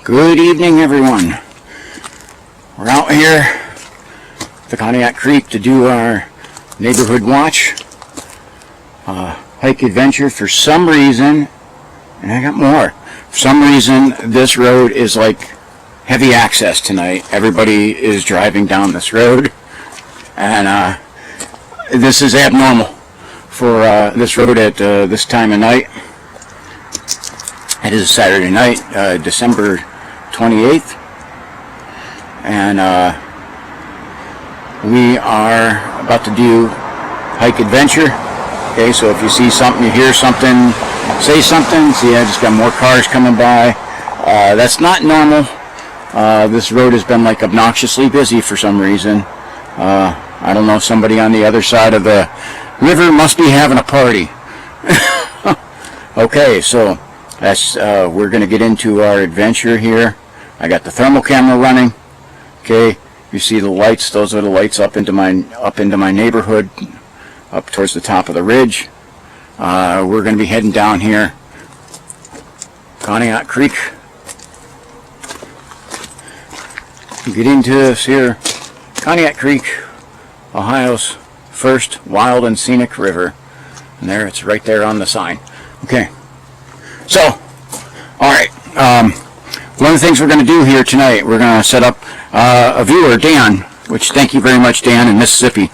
Good evening, everyone. We're out here at the Conneaut Creek to do our neighborhood watch hike adventure. For some reason, and I got more, for some reason this road is like heavy access tonight. Everybody is driving down this road, and this is abnormal for this road at this time of night. It is a Saturday night, December 28th, and we are about to do hike adventure. Okay, so if you see something, you hear something, say something. See, I just got more cars coming by. That's not normal. This road has been like obnoxiously busy for some reason. I don't know, somebody on the other side of the river must be having a party. Okay, so that's we're going to get into our adventure here. I got the thermal camera running. Okay, you see the lights, those are the lights up into my neighborhood, up towards the top of the ridge. We're going to be heading down here, Conneaut Creek. Get into this here, Conneaut Creek, Ohio's first wild and scenic river. And there, it's right there on the sign. Okay. So, alright, one of the things we're going to do here tonight, we're going to set up a viewer, Dan, which thank you very much, Dan, in Mississippi,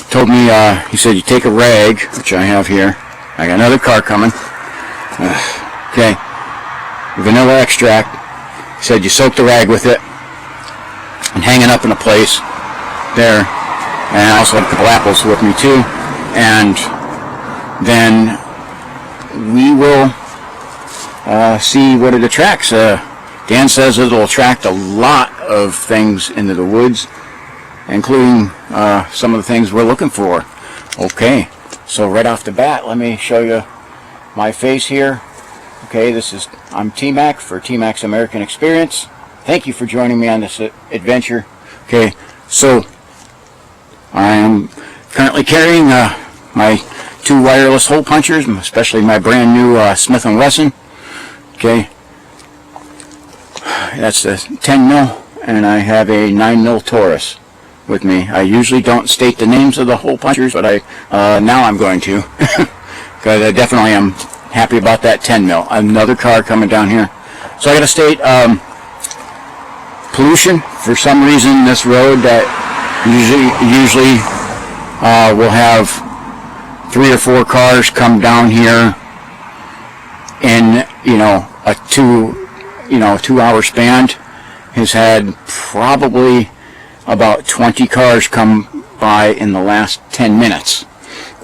told me, he said, you take a rag, which I have here. I got another car coming. Okay, vanilla extract. He said you soak the rag with it and hang it up in a place there. And I also have a couple apples with me too. And then we will see what it attracts. Dan says it'll attract a lot of things into the woods, including some of the things we're looking for. Okay, so right off the bat, let me show you my face here. Okay, I'm T-Mac for T-Mac's American Experience. Thank you for joining me on this adventure. Okay, so I am currently carrying my two wireless hole punchers, especially my brand new Smith & Wesson. Okay, that's the 10 mil, and I have a 9 mil Taurus with me. I usually don't state the names of the hole punchers, but now I'm going to, because I definitely am happy about that 10 mil. Another car coming down here. So I got to state pollution. For some reason, this road that usually will have 3 or 4 cars come down here in a 2-hour span, has had probably about 20 cars come by in the last 10 minutes.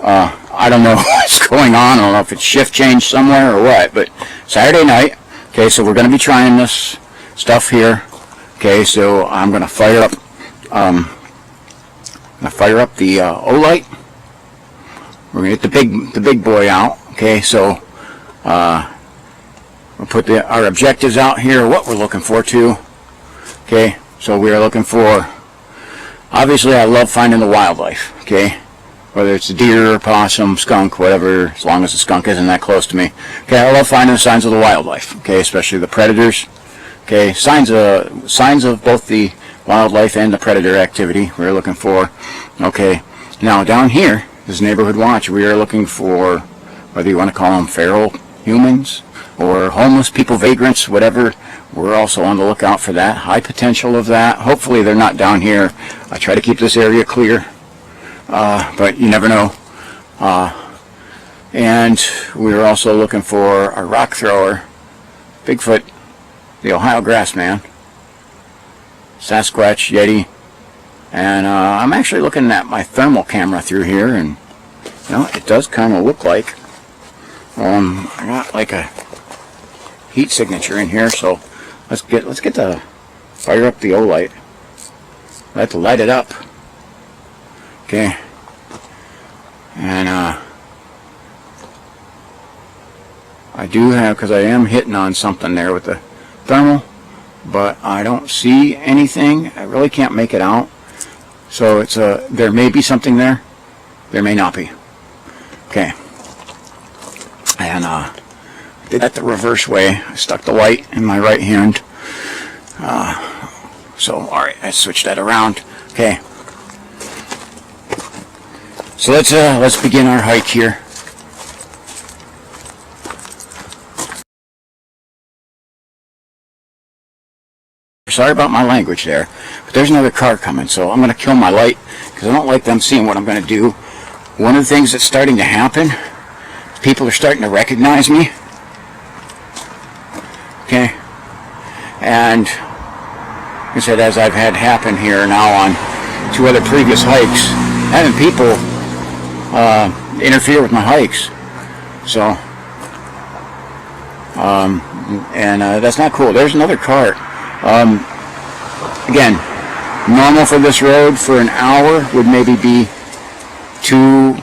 I don't know what's going on. I don't know if it's shift change somewhere or what, but Saturday night. Okay, so we're going to be trying this stuff here. Okay, so I'm going to fire up the Olight. We're going to get the big boy out. Okay, so we'll put our objectives out here, what we're looking for too. Okay, so we are looking for, obviously I love finding the wildlife. Okay, whether it's a deer, possum, skunk, whatever, as long as the skunk isn't that close to me. Okay, I love finding the signs of the wildlife. Okay, especially the predators. Okay, signs of both the wildlife and the predator activity we're looking for. Okay, now down here, this neighborhood watch, we are looking for, whether you want to call them feral humans or homeless people, vagrants, whatever. We're also on the lookout for that. High potential of that. Hopefully they're not down here. I try to keep this area clear, but you never know. And we're also looking for a rock thrower, Bigfoot, the Ohio Grassman, Sasquatch, Yeti, and I'm actually looking at my thermal camera through here, and it does kind of look like I got like a heat signature in here. So let's get the fire up the Olight. Let's light it up. Okay, and I do have, because I am hitting on something there with the thermal, but I don't see anything. I really can't make it out. So it's there may be something there, there may not be. Okay, and did that the reverse way. I stuck the light in my right hand. So, alright, I switched that around. Okay. So let's begin our hike here. Sorry about my language there, but there's another car coming, so I'm going to kill my light because I don't like them seeing what I'm going to do. One of the things that's starting to happen, people are starting to recognize me. Okay, and like I said, as I've had happen here now on 2 other previous hikes, having people interfere with my hikes. So, and that's not cool. There's another cart. Again, normal for this road for an hour would maybe be 2,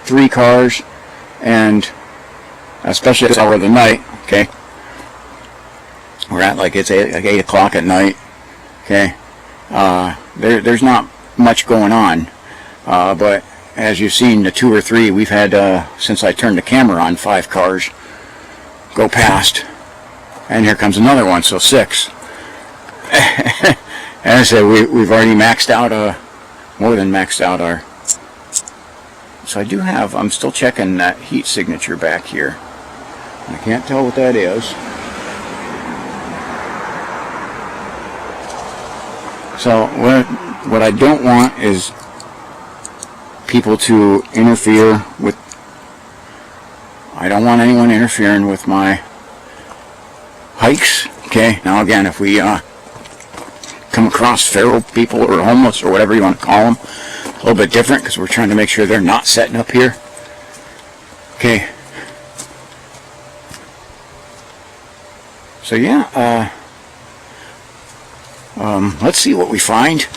3 cars, and especially at this hour of the night. Okay, we're at like it's 8 o'clock at night. Okay, there's not much going on, but as you've seen, the 2 or 3 we've had since I turned the camera on, 5 cars go past, and here comes another one, so 6. And I said we've already maxed out, more than maxed out our. So I do have. I'm still checking that heat signature back here. I can't tell what that is. So what I don't want is people to interfere with. I don't want anyone interfering with my hikes. Okay. Now again, if we come across feral people or homeless or whatever you want to call them, a little bit different because we're trying to make sure they're not setting up here. Okay. So yeah, let's see what we find.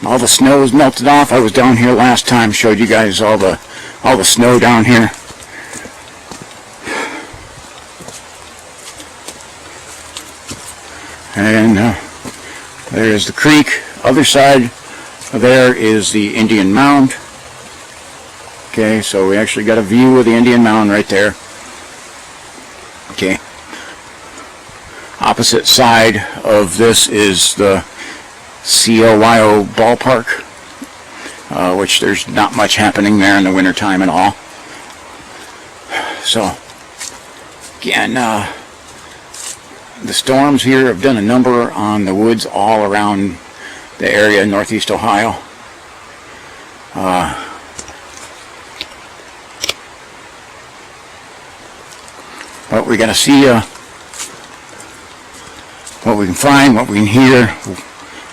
All the snow is melted off. I was down here last time, showed you guys all the snow down here. And there is the creek. Other side of there is the Indian Mound. Okay, so we actually got a view of the Indian Mound right there. Okay. Opposite side of this is the CLYO ballpark, which there's not much happening there in the wintertime at all. So, again, the storms here have done a number on the woods all around the area in northeast Ohio. But we're going to see what we can find, what we can hear.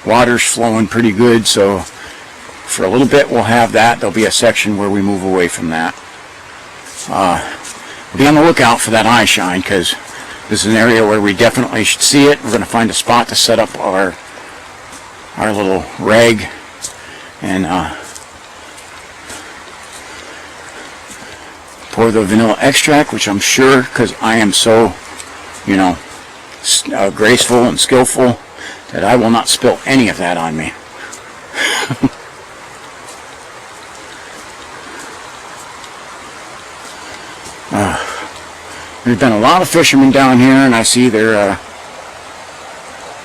Water's flowing pretty good, so for a little bit we'll have that. There'll be a section where we move away from that. We'll be on the lookout for that eye shine, because this is an area where we definitely should see it. We're going to find a spot to set up our little rag and pour the vanilla extract, which I'm sure, because I am so, you know, graceful and skillful, that I will not spill any of that on me. There's been a lot of fishermen down here, and I see they're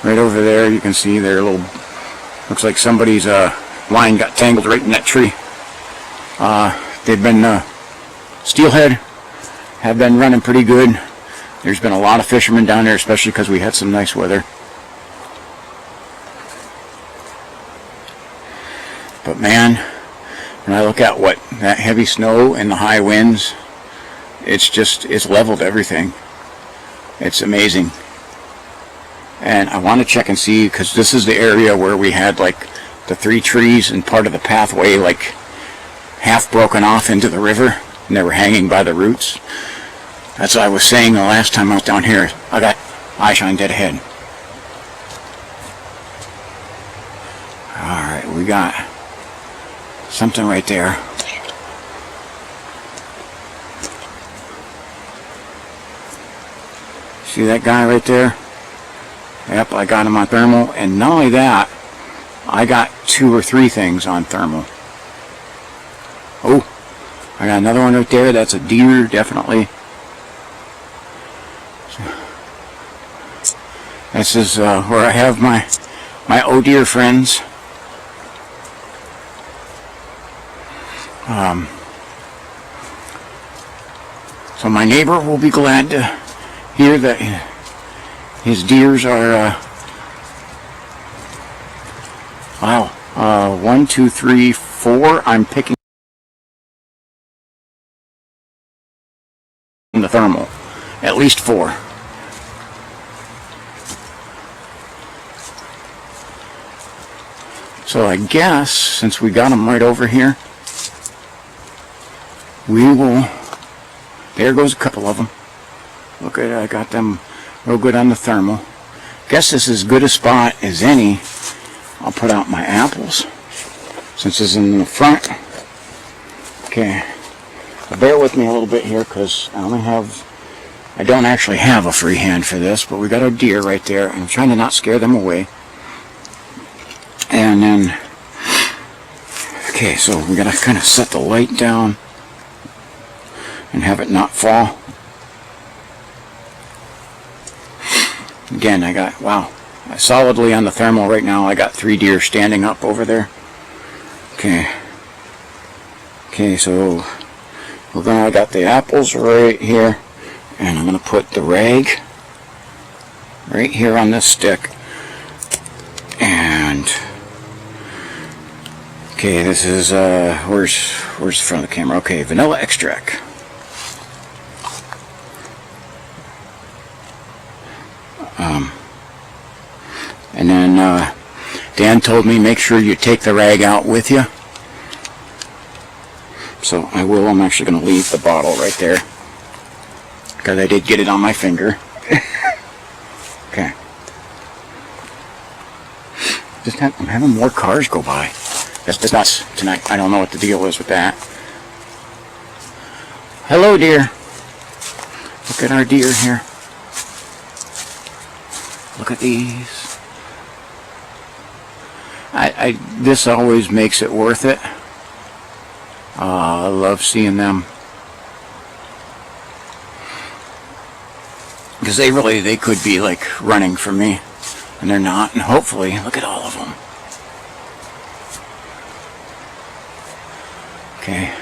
right over there. You can see their little, looks like somebody's line got tangled right in that tree. They've been steelhead have been running pretty good. There's been a lot of fishermen down there, especially because we had some nice weather. But man, when I look at what that heavy snow and the high winds, it's leveled everything. It's amazing. And I want to check and see, because this is the area where we had like the 3 trees and part of the pathway like half broken off into the river, and they were hanging by the roots. That's what I was saying the last time I was down here. I got eye shine dead ahead. Alright, we got something right there. See that guy right there? Yep, I got him on thermal. And not only that, I got 2 or 3 things on thermal. Oh, I got another one right there. That's a deer, definitely. This is where I have my oh deer friends. So my neighbor will be glad to hear that his deers are, wow, 1, 2, 3, 4. I'm picking the thermal. At least 4. So I guess, since we got them right over here, we will, there goes a couple of them. Look at it, I got them real good on the thermal. Guess this is as good a spot as any. I'll put out my apples, since it's in the front. Okay, so bear with me a little bit here, because I don't actually have a free hand for this, but we got our deer right there, and I'm trying to not scare them away. And then, okay, so we gotta kind of set the light down and have it not fall. Again, I got, wow, solidly on the thermal right now. I got 3 deer standing up over there. Okay, so I got the apples right here, and I'm gonna put the rag right here on this stick. And okay, this is where's the front of the camera? Okay, vanilla extract. And then Dan told me make sure you take the rag out with you. So I will. I'm actually going to leave the bottle right there, because I did get it on my finger. Okay. I'm having more cars go by. That's just nuts tonight. I don't know what the deal is with that. Hello, deer. Look at our deer here. Look at these. This always makes it worth it. I love seeing them, because they could be like running from me, and they're not. And hopefully, look at all of them. Okay,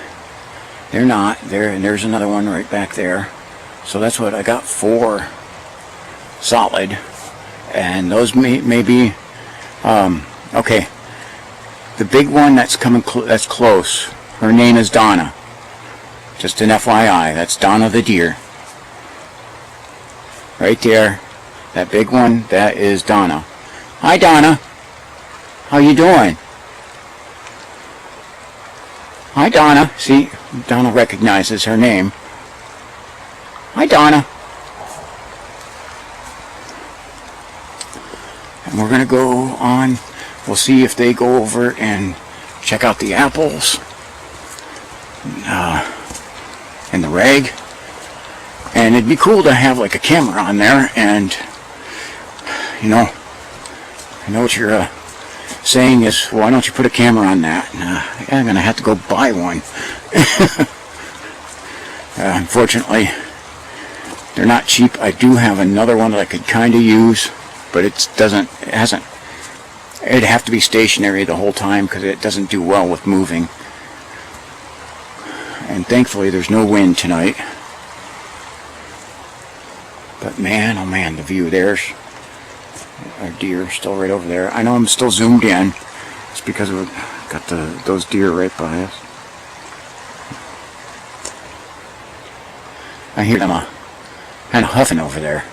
they're not there, and there's another one right back there. So that's what I got, 4 solid, and those may be okay. The big one that's coming that's close, her name is Donna. Just an FYI, that's Donna the deer. Right there, that big one, that is Donna. Hi, Donna. How you doing? Hi, Donna. See, Donna recognizes her name. Hi, Donna. And we're going to go on. We'll see if they go over and check out the apples and the rag. And it'd be cool to have like a camera on there, and you know, I know what you're saying is, why don't you put a camera on that? I'm gonna have to go buy one. Unfortunately, they're not cheap. I do have another one that I could kind of use, but it'd have to be stationary the whole time, because it doesn't do well with moving. And thankfully there's no wind tonight. But man, oh man, the view, there's our deer still right over there. I know I'm still zoomed in. It's because we've got those deer right by us. I hear them kind of huffing over there.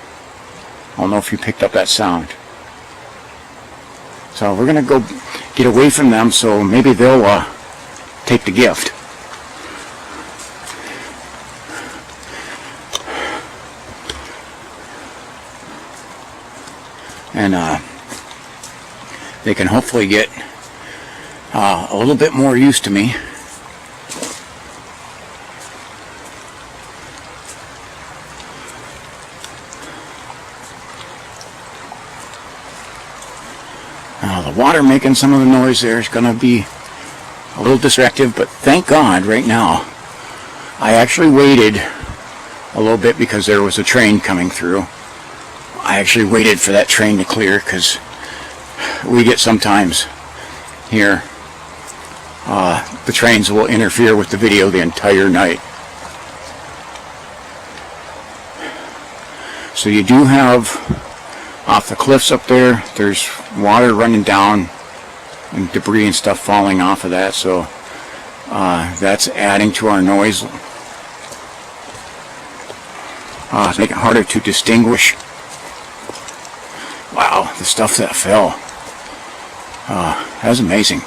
I don't know if you picked up that sound. So we're going to go get away from them, so maybe they'll take the gift. And they can hopefully get a little bit more used to me. The water making some of the noise there is going to be a little distractive, but thank God right now I actually waited a little bit because there was a train coming through. I actually waited for that train to clear because we get sometimes here the trains will interfere with the video the entire night. So you do have off the cliffs up there, there's water running down and debris and stuff falling off of that, so that's adding to our noise. It's making it harder to distinguish. Wow, the stuff that fell. That was amazing.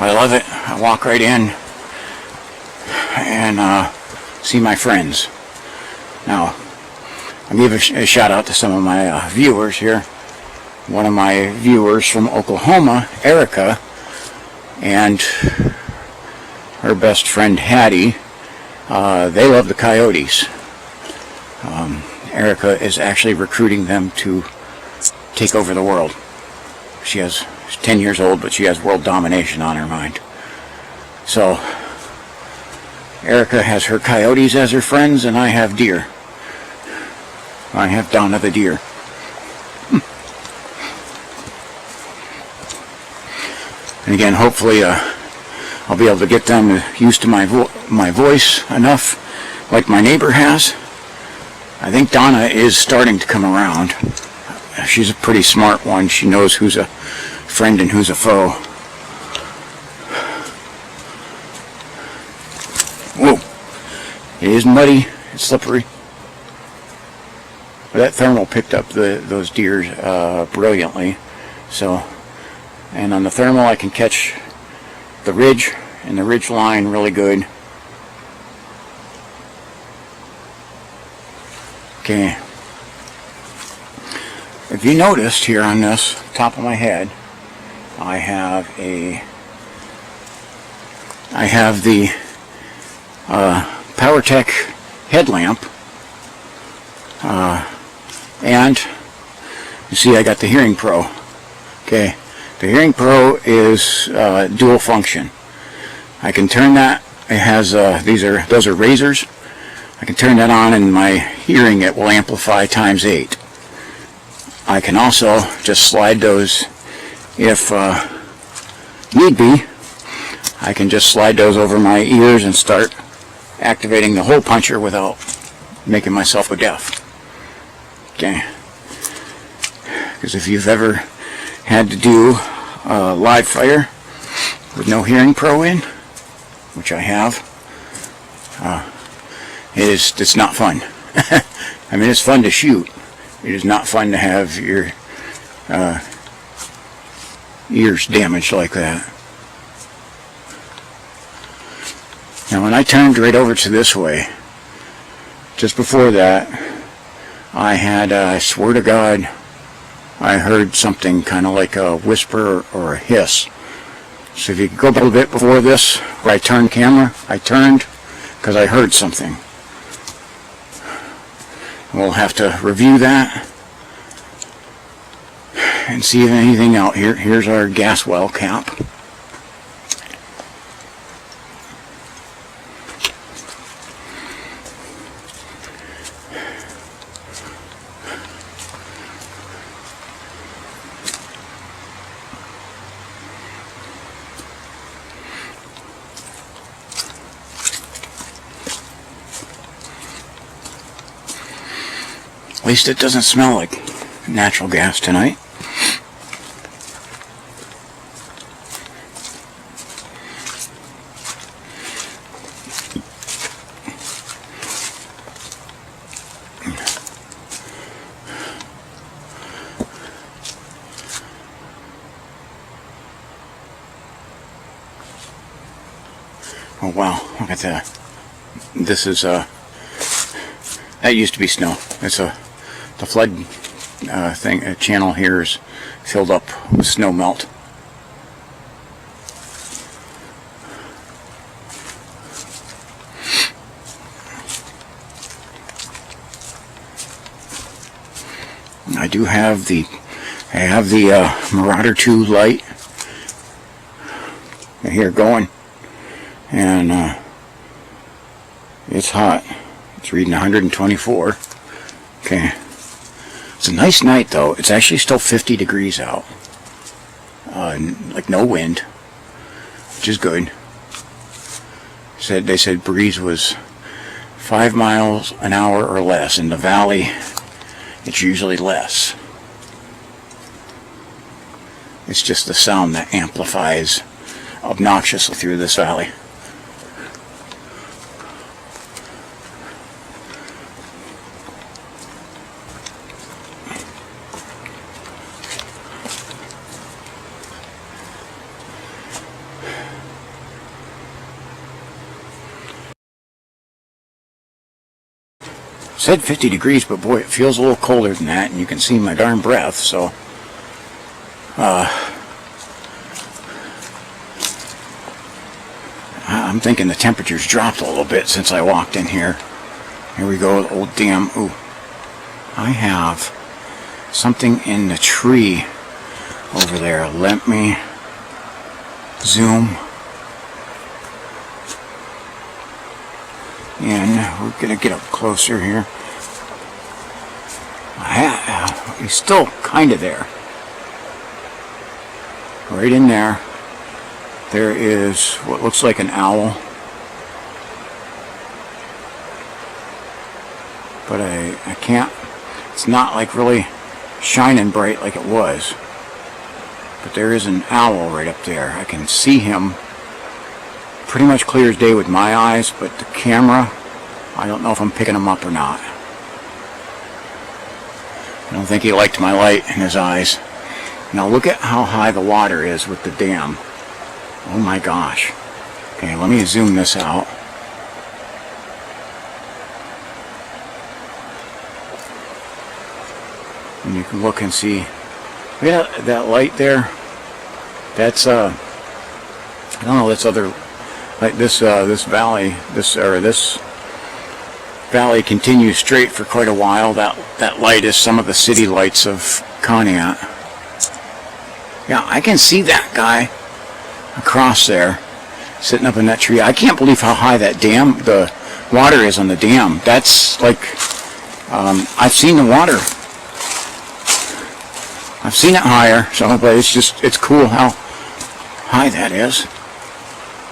I love it. I walk right in and see my friends. Now, I'll give a shout out to some of my viewers here. One of my viewers from Oklahoma, Erica, and her best friend Hattie, they love the coyotes. Erica is actually recruiting them to take over the world. She's 10 years old, but she has world domination on her mind. So, Erica has her coyotes as her friends, and I have deer. I have Donna the deer. And again, hopefully I'll be able to get them used to my voice enough, like my neighbor has. I think Donna is starting to come around. She's a pretty smart one. She knows who's a friend and who's a foe. Whoa! It is muddy. It's slippery. But that thermal picked up those deer brilliantly. So, and on the thermal I can catch the ridge and the ridge line really good. Okay. If you noticed here on this top of my head, I have the PowerTech headlamp, and you see I got the Hearing Pro. Okay, the Hearing Pro is dual function. I can turn that. It has those are razors. I can turn that on, and my hearing it will amplify times 8. I can also just slide those if need be. I can just slide those over my ears and start activating the hole puncher without making myself go deaf. Okay. Because if you've ever had to do live fire with no Hearing Pro in, which I have, it's not fun. I mean, it's fun to shoot. It is not fun to have your ears damaged like that. Now, when I turned right over to this way, just before that, I swear to God, I heard something kind of like a whisper or a hiss. So if you could go a little bit before this, where I turned camera, I turned because I heard something. We'll have to review that and see if anything out here. Here's our gas well cap. At least it doesn't smell like natural gas tonight. Oh wow, look at that. This is that used to be snow. It's the flood channel here is filled up with snow melt. I do have the Marauder 2 light here going, and it's hot. It's reading 124. Okay. It's a nice night though. It's actually still 50 degrees out. Like no wind, which is good. They said breeze was 5 miles an hour or less. In the valley, it's usually less. It's just the sound that amplifies obnoxiously through this valley. Said 50 degrees, but boy, it feels a little colder than that, and you can see my darn breath, so I'm thinking the temperature's dropped a little bit since I walked in here. Here we go, the old dam. Ooh, I have something in the tree over there. Let me zoom in. We're gonna get up closer here. He's still kind of there. Right in there, there is what looks like an owl, but I can't, it's not like really shining bright like it was, but there is an owl right up there. I can see him pretty much clear as day with my eyes, but the camera, I don't know if I'm picking him up or not. I don't think he liked my light in his eyes. Now look at how high the water is with the dam. Oh my gosh. Okay, let me zoom this out. And you can look and see. Look at that light there. That's I don't know, this other, like this valley, this valley continues straight for quite a while. That light is some of the city lights of Conneaut. Yeah, I can see that guy across there, sitting up in that tree. I can't believe how high that dam, the water is on the dam. That's like, I've seen the water. I've seen it higher, so, but it's cool how high that is.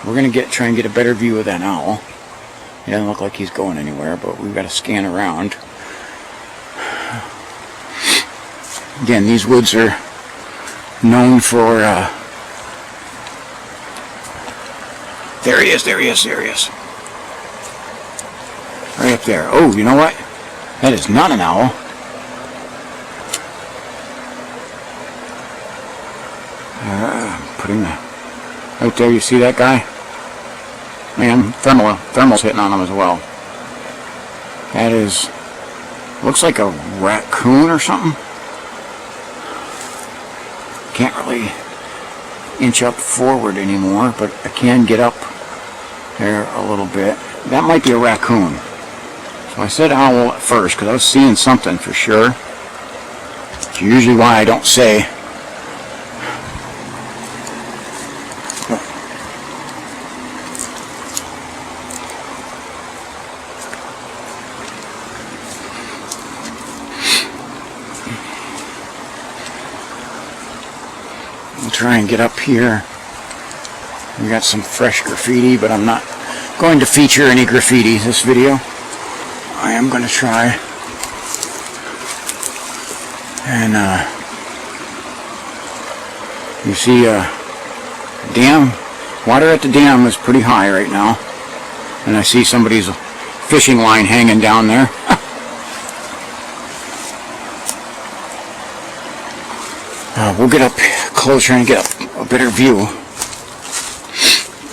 We're gonna try and get a better view of that owl. He doesn't look like he's going anywhere, but we've got to scan around. Again, these woods are known for, there he is. Right up there. Oh, you know what? That is not an owl. Putting the, right there, you see that guy? Man, thermal's hitting on him as well. That is, looks like a raccoon or something. Can't really inch up forward anymore, but I can get up there a little bit. That might be a raccoon. So I said owl at first because I was seeing something for sure. It's usually why I don't say. Try and get up here. We got some fresh graffiti, but I'm not going to feature any graffiti this video. I am going to try and you see dam, water at the dam is pretty high right now, and I see somebody's fishing line hanging down there. We'll get up closer and get a better view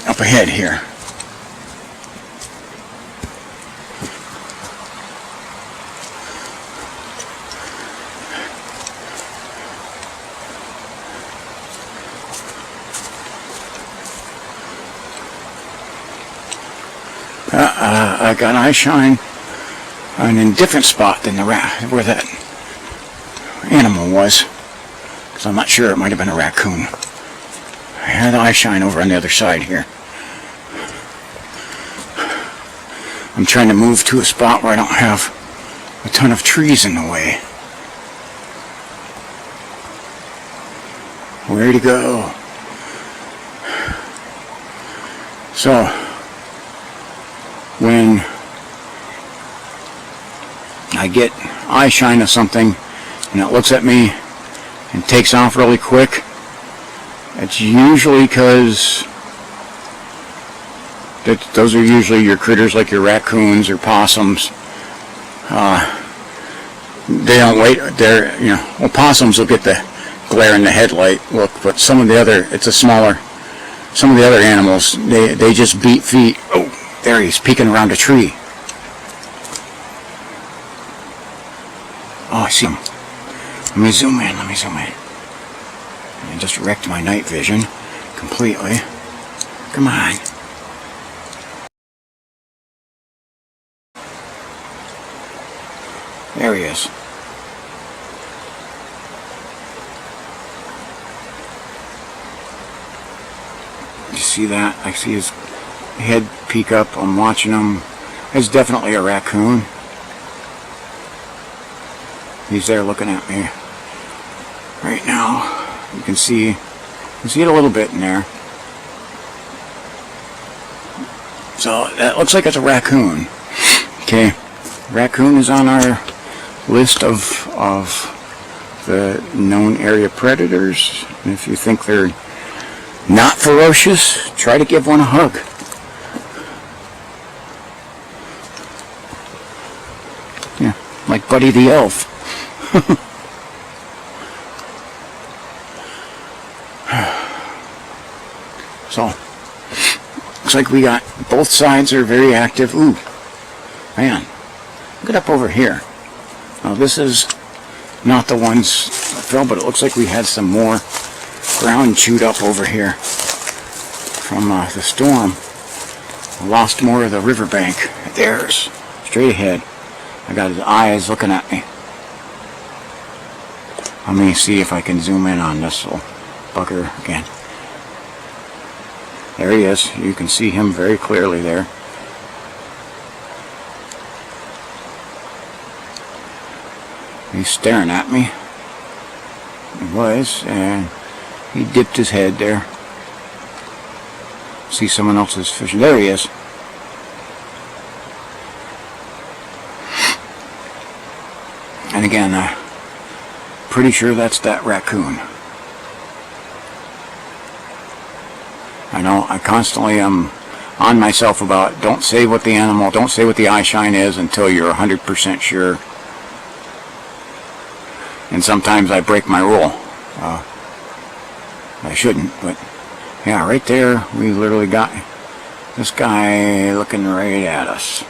up ahead here. I got eye shine on a different spot than the where animal was, because I'm not sure. It might have been a raccoon. I had eye shine over on the other side here. I'm trying to move to a spot where I don't have a ton of trees in the way. Where to go? So, when I get eye shine of something and it looks at me and takes off really quick, it's usually because those are usually your critters like your raccoons or possums. They don't wait. Well, possums will get the glare in the headlight look, but some of the other animals, they just beat feet. Oh, there he's peeking around a tree. Oh, I see him. Let me zoom in. I just wrecked my night vision completely. Come on. There he is. You see that? I see his head peek up. I'm watching him. It's definitely a raccoon. He's there looking at me right now. You can see it a little bit in there. So that looks like it's a raccoon. Okay, raccoon is on our list of the known area predators. And if you think they're not ferocious, try to give one a hug. Yeah, like Buddy the Elf. So, looks like we got both sides are very active. Ooh, man, get up over here. Now this is not the ones that fell, but it looks like we had some more ground chewed up over here from the storm. Lost more of the riverbank. There's straight ahead. I got his eyes looking at me. Let me see if I can zoom in on this little bugger again. There he is. You can see him very clearly there. He's staring at me. He was, and he dipped his head there. See someone else's fishing. There he is. And again, pretty sure that's that raccoon. I know I constantly am on myself about don't say what the animal, don't say what the eye shine is until you're 100% sure. And sometimes I break my rule. I shouldn't, but yeah, right there we literally got this guy looking right at us.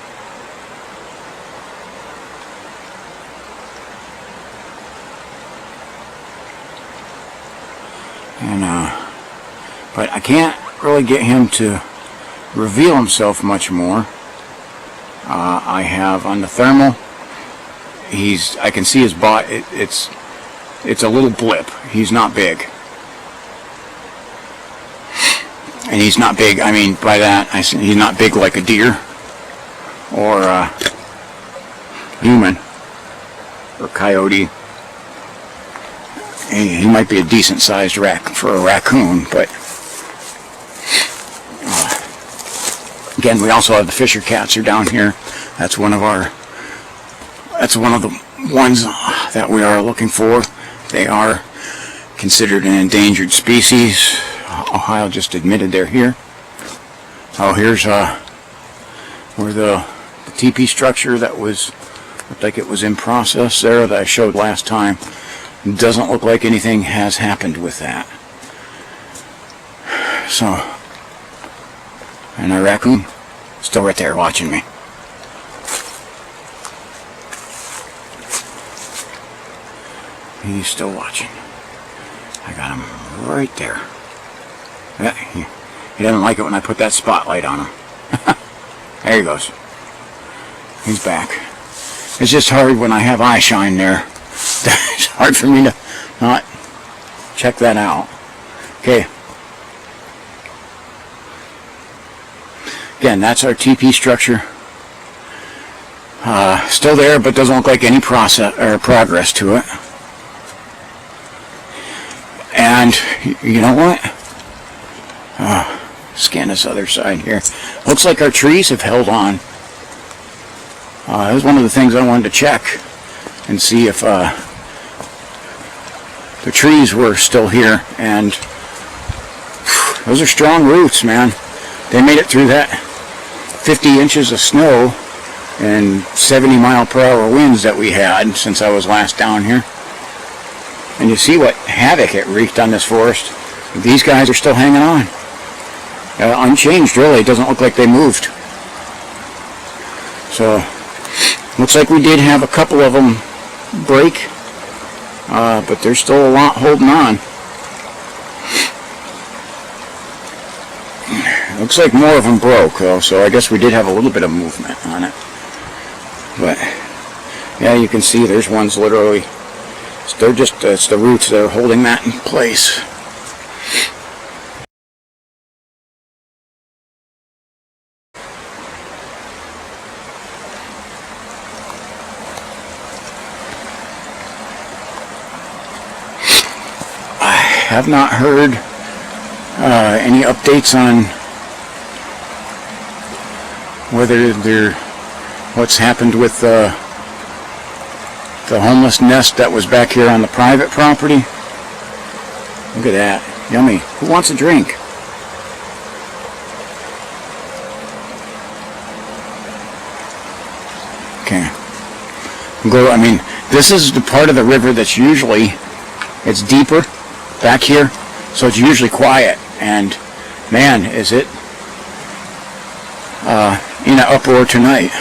And but I can't really get him to reveal himself much more. I have on the thermal, I can see his body. It's a little blip. He's not big, and he's not big. I mean by that he's not big like a deer or a human or coyote. He might be a decent sized for a raccoon, but again, we also have the fisher cats are down here. That's one of the ones that we are looking for. They are considered an endangered species. Ohio just admitted they're here. Oh, here's where the teepee structure that looked like it was in process there that I showed last time. Doesn't look like anything has happened with that. So, and our raccoon still right there watching me. He's still watching. I got him right there. Yeah, he doesn't like it when I put that spotlight on him. There he goes. He's back. It's just hard when I have eye shine there it's hard for me to not check that out. Okay. Again, that's our TP structure. Still there, but doesn't look like any process or progress to it. And you know what? Scan this other side here. Looks like our trees have held on. That was one of the things I wanted to check and see if the trees were still here. And those are strong roots, man. They made it through that 50 inches of snow and 70-mile-per-hour winds that we had since I was last down here. And you see what havoc it wreaked on this forest. These guys are still hanging on. Unchanged, really. It doesn't look like they moved. So, looks like we did have a couple of them break, but there's still a lot holding on. Looks like more of them broke, though, so I guess we did have a little bit of movement on it. But, yeah, you can see there's ones literally, they're just, it's the roots that are holding that in place. I have not heard any updates on whether what's happened with the homeless nest that was back here on the private property. Look at that. Yummy. Who wants a drink? Okay. I mean, this is the part of the river that's usually, it's deeper back here, so it's usually quiet. And man, is it in an uproar tonight.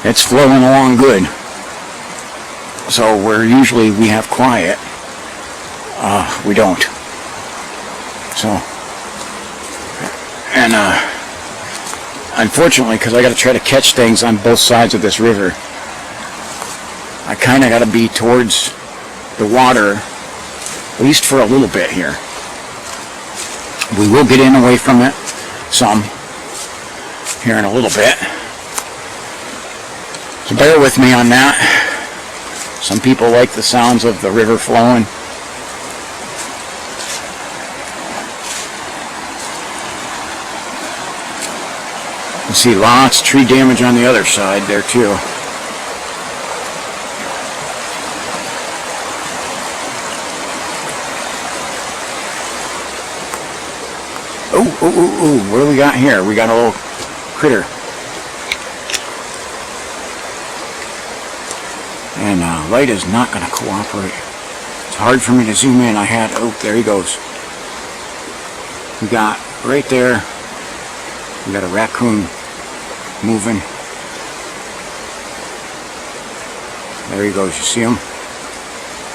It's flowing along good. So where usually we have quiet, we don't. So, and unfortunately, because I got to try to catch things on both sides of this river, I kind of got to be towards the water, at least for a little bit here. We will get in away from it some here in a little bit. So bear with me on that. Some people like the sounds of the river flowing. You see lots of tree damage on the other side there too. Ooh, what do we got here? We got a little critter. And light is not going to cooperate. It's hard for me to zoom in. Oh, there he goes. We got right there, we got a raccoon moving. There he goes, you see him?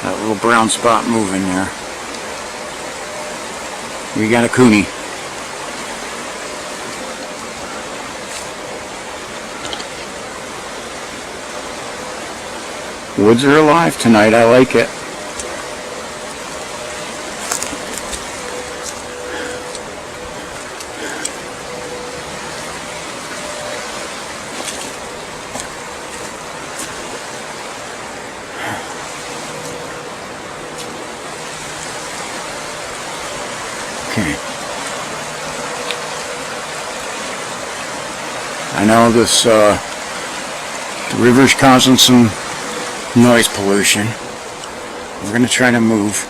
That little brown spot moving there. We got a coonie. Woods are alive tonight. I like it. Okay. I know this the river's causing some noise pollution. We're going to try to move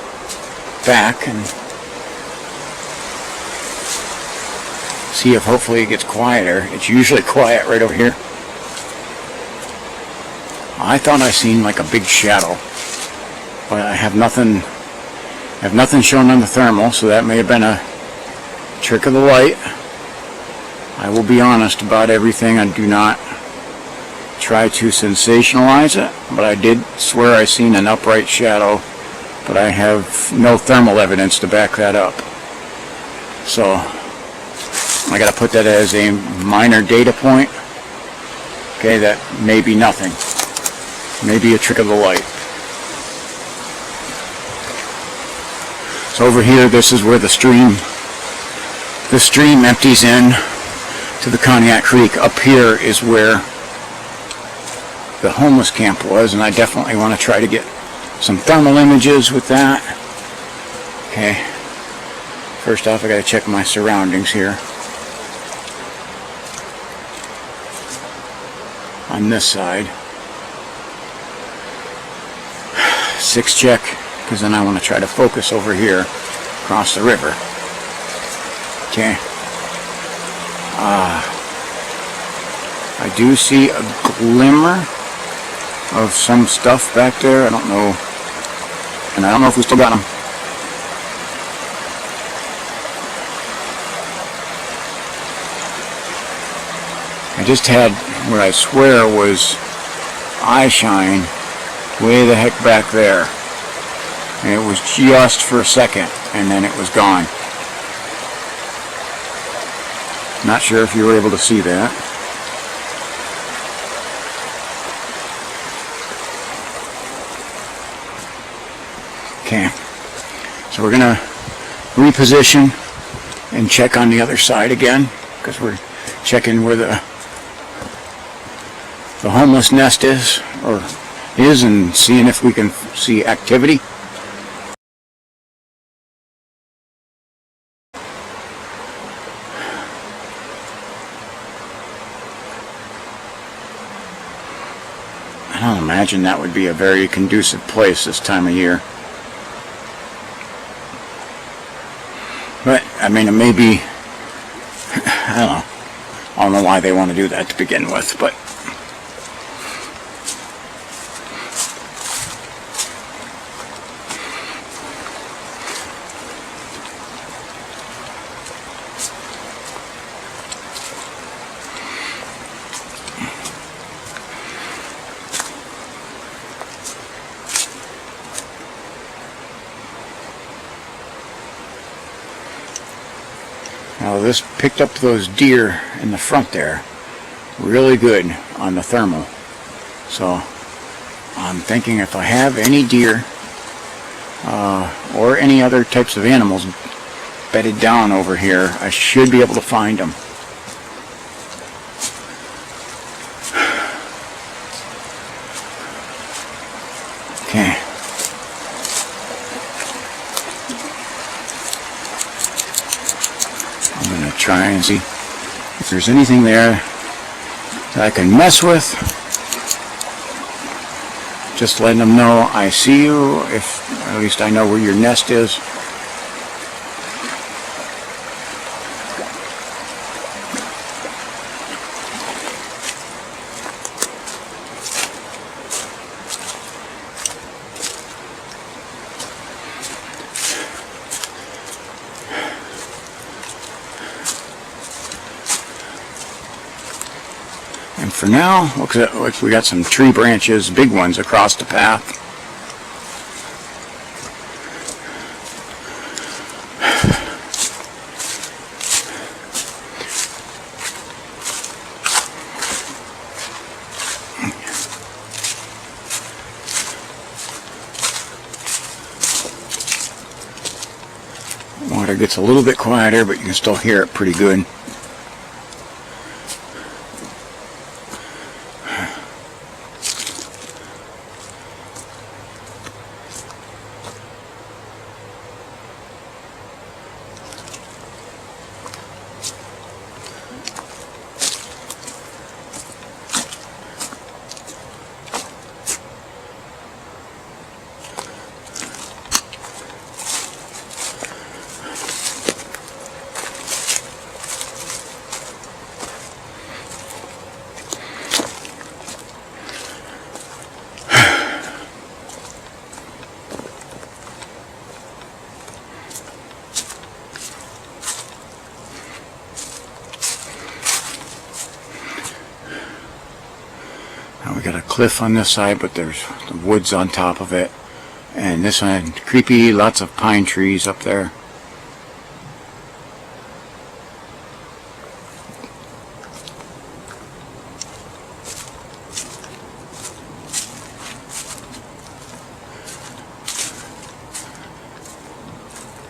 back and see if hopefully it gets quieter. It's usually quiet right over here. I thought I seen like a big shadow, but I have nothing shown on the thermal, so that may have been a trick of the light. I will be honest about everything. I do not try to sensationalize it, but I did swear I seen an upright shadow, but I have no thermal evidence to back that up. So I got to put that as a minor data point. Okay, that may be nothing. Maybe a trick of the light. So over here, this is where the stream empties in to the Conneaut Creek. Up here is where the homeless camp was, and I definitely want to try to get some thermal images with that. Okay, first off I got to check my surroundings here. On this side, 6 check, because then I want to try to focus over here across the river. Okay. I do see a glimmer of some stuff back there. I don't know, and I don't know if we still got them. I just had what I swear was eye shine way the heck back there, and it was just for a second, and then it was gone. Not sure if you were able to see that. Okay, so we're gonna reposition and check on the other side again, because we're checking where the homeless nest is, and seeing if we can see activity. I don't imagine that would be a very conducive place this time of year. But, I mean, it may be, I don't know. I don't know why they want to do that to begin with, but now this picked up those deer in the front there really good on the thermal. So I'm thinking if I have any deer or any other types of animals bedded down over here, I should be able to find them. Okay. I'm going to try and see if there's anything there that I can mess with. Just letting them know I see you, if at least I know where your nest is. And for now, looks like we got some tree branches, big ones, across the path. Water gets a little bit quieter, but you can still hear it pretty good. Now we got a cliff on this side, but there's the woods on top of it. And this one, creepy, lots of pine trees up there.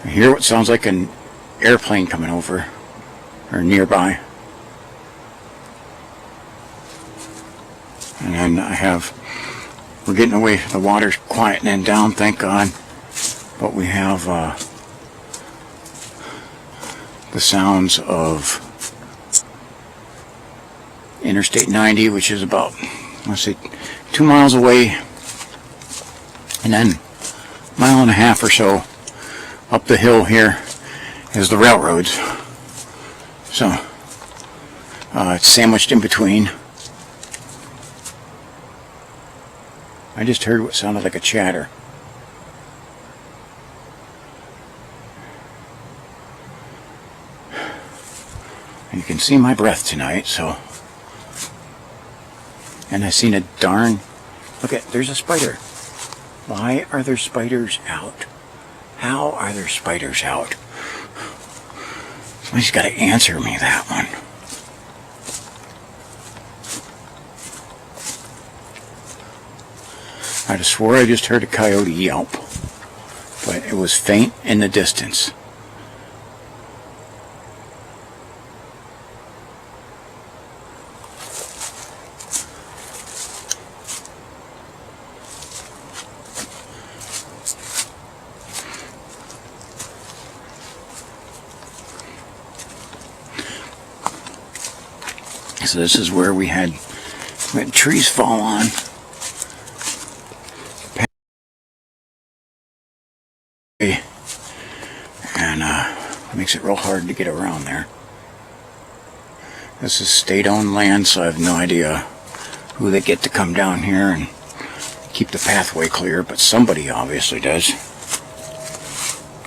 I hear what sounds like an airplane coming over, or nearby. And then we're getting away, the water's quietening down, thank God. But we have the sounds of Interstate 90, which is about, let's say, 2 miles away. And then a mile and a half or so up the hill here is the railroads. So it's sandwiched in between. I just heard what sounded like a chatter. And you can see my breath tonight, so. And I seen a darn, look at, there's a spider. Why are there spiders out? How are there spiders out? Somebody's got to answer me that one. I just swore I just heard a coyote yelp, but it was faint in the distance. So this is where we had trees fall on. And makes it real hard to get around there. This is state-owned land, so I have no idea who they get to come down here and keep the pathway clear, but somebody obviously does.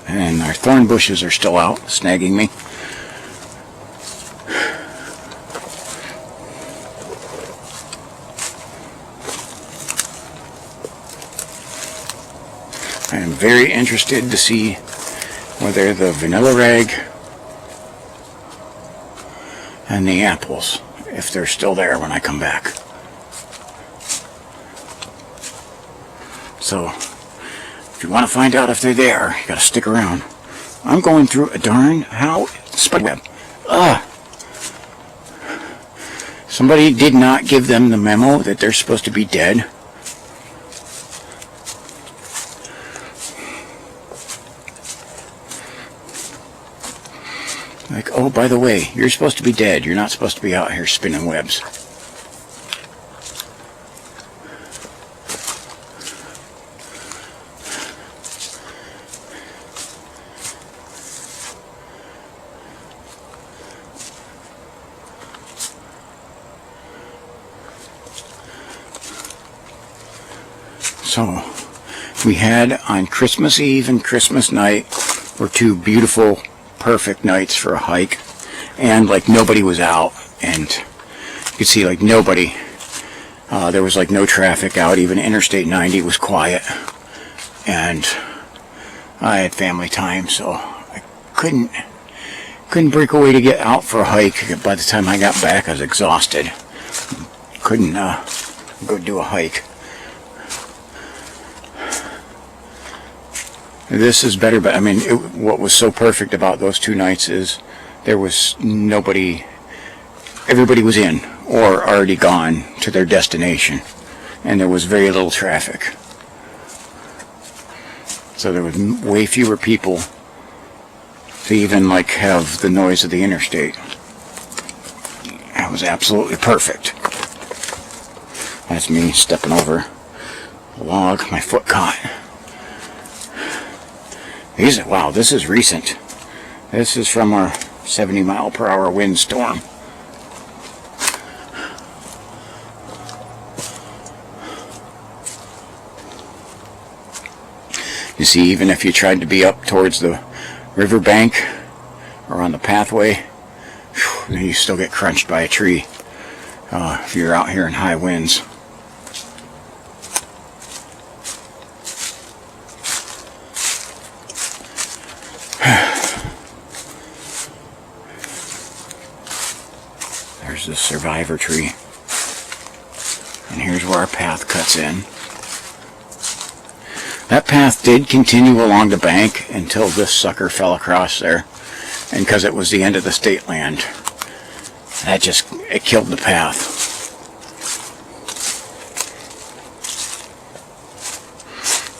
And our thorn bushes are still out, snagging me. I am very interested to see whether the vanilla rag and the apples, if they're still there when I come back. So, if you want to find out if they're there, you gotta stick around. I'm going through a darn spiderweb. Somebody did not give them the memo that they're supposed to be dead. Like, oh, by the way, you're supposed to be dead. You're not supposed to be out here spinning webs. So, we had on Christmas Eve and Christmas night were two beautiful, perfect nights for a hike, and like nobody was out, and you could see like nobody, there was like no traffic out. Even Interstate 90 was quiet, and I had family time, so I couldn't break away to get out for a hike. By the time I got back, I was exhausted. Couldn't go do a hike. This is better, but I mean, what was so perfect about those two nights is there was nobody, everybody was in or already gone to their destination, and there was very little traffic. So there was way fewer people to even like have the noise of the interstate. It was absolutely perfect. That's me stepping over a log, my foot caught. Wow, this is recent. This is from our 70-mile-per-hour windstorm. You see, even if you tried to be up towards the riverbank or on the pathway, you still get crunched by a tree if you're out here in high winds. There's the survivor tree, and here's where our path cuts in. That path did continue along the bank until this sucker fell across there. And because it was the end of the state land, it killed the path.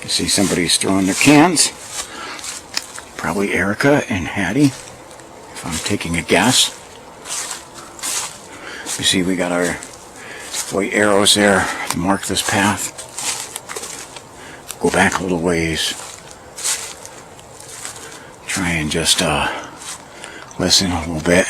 You see somebody's throwing their cans. Probably Erica and Hattie, if I'm taking a guess. You see we got our white arrows there to mark this path. Go back a little ways. Try and just listen a little bit.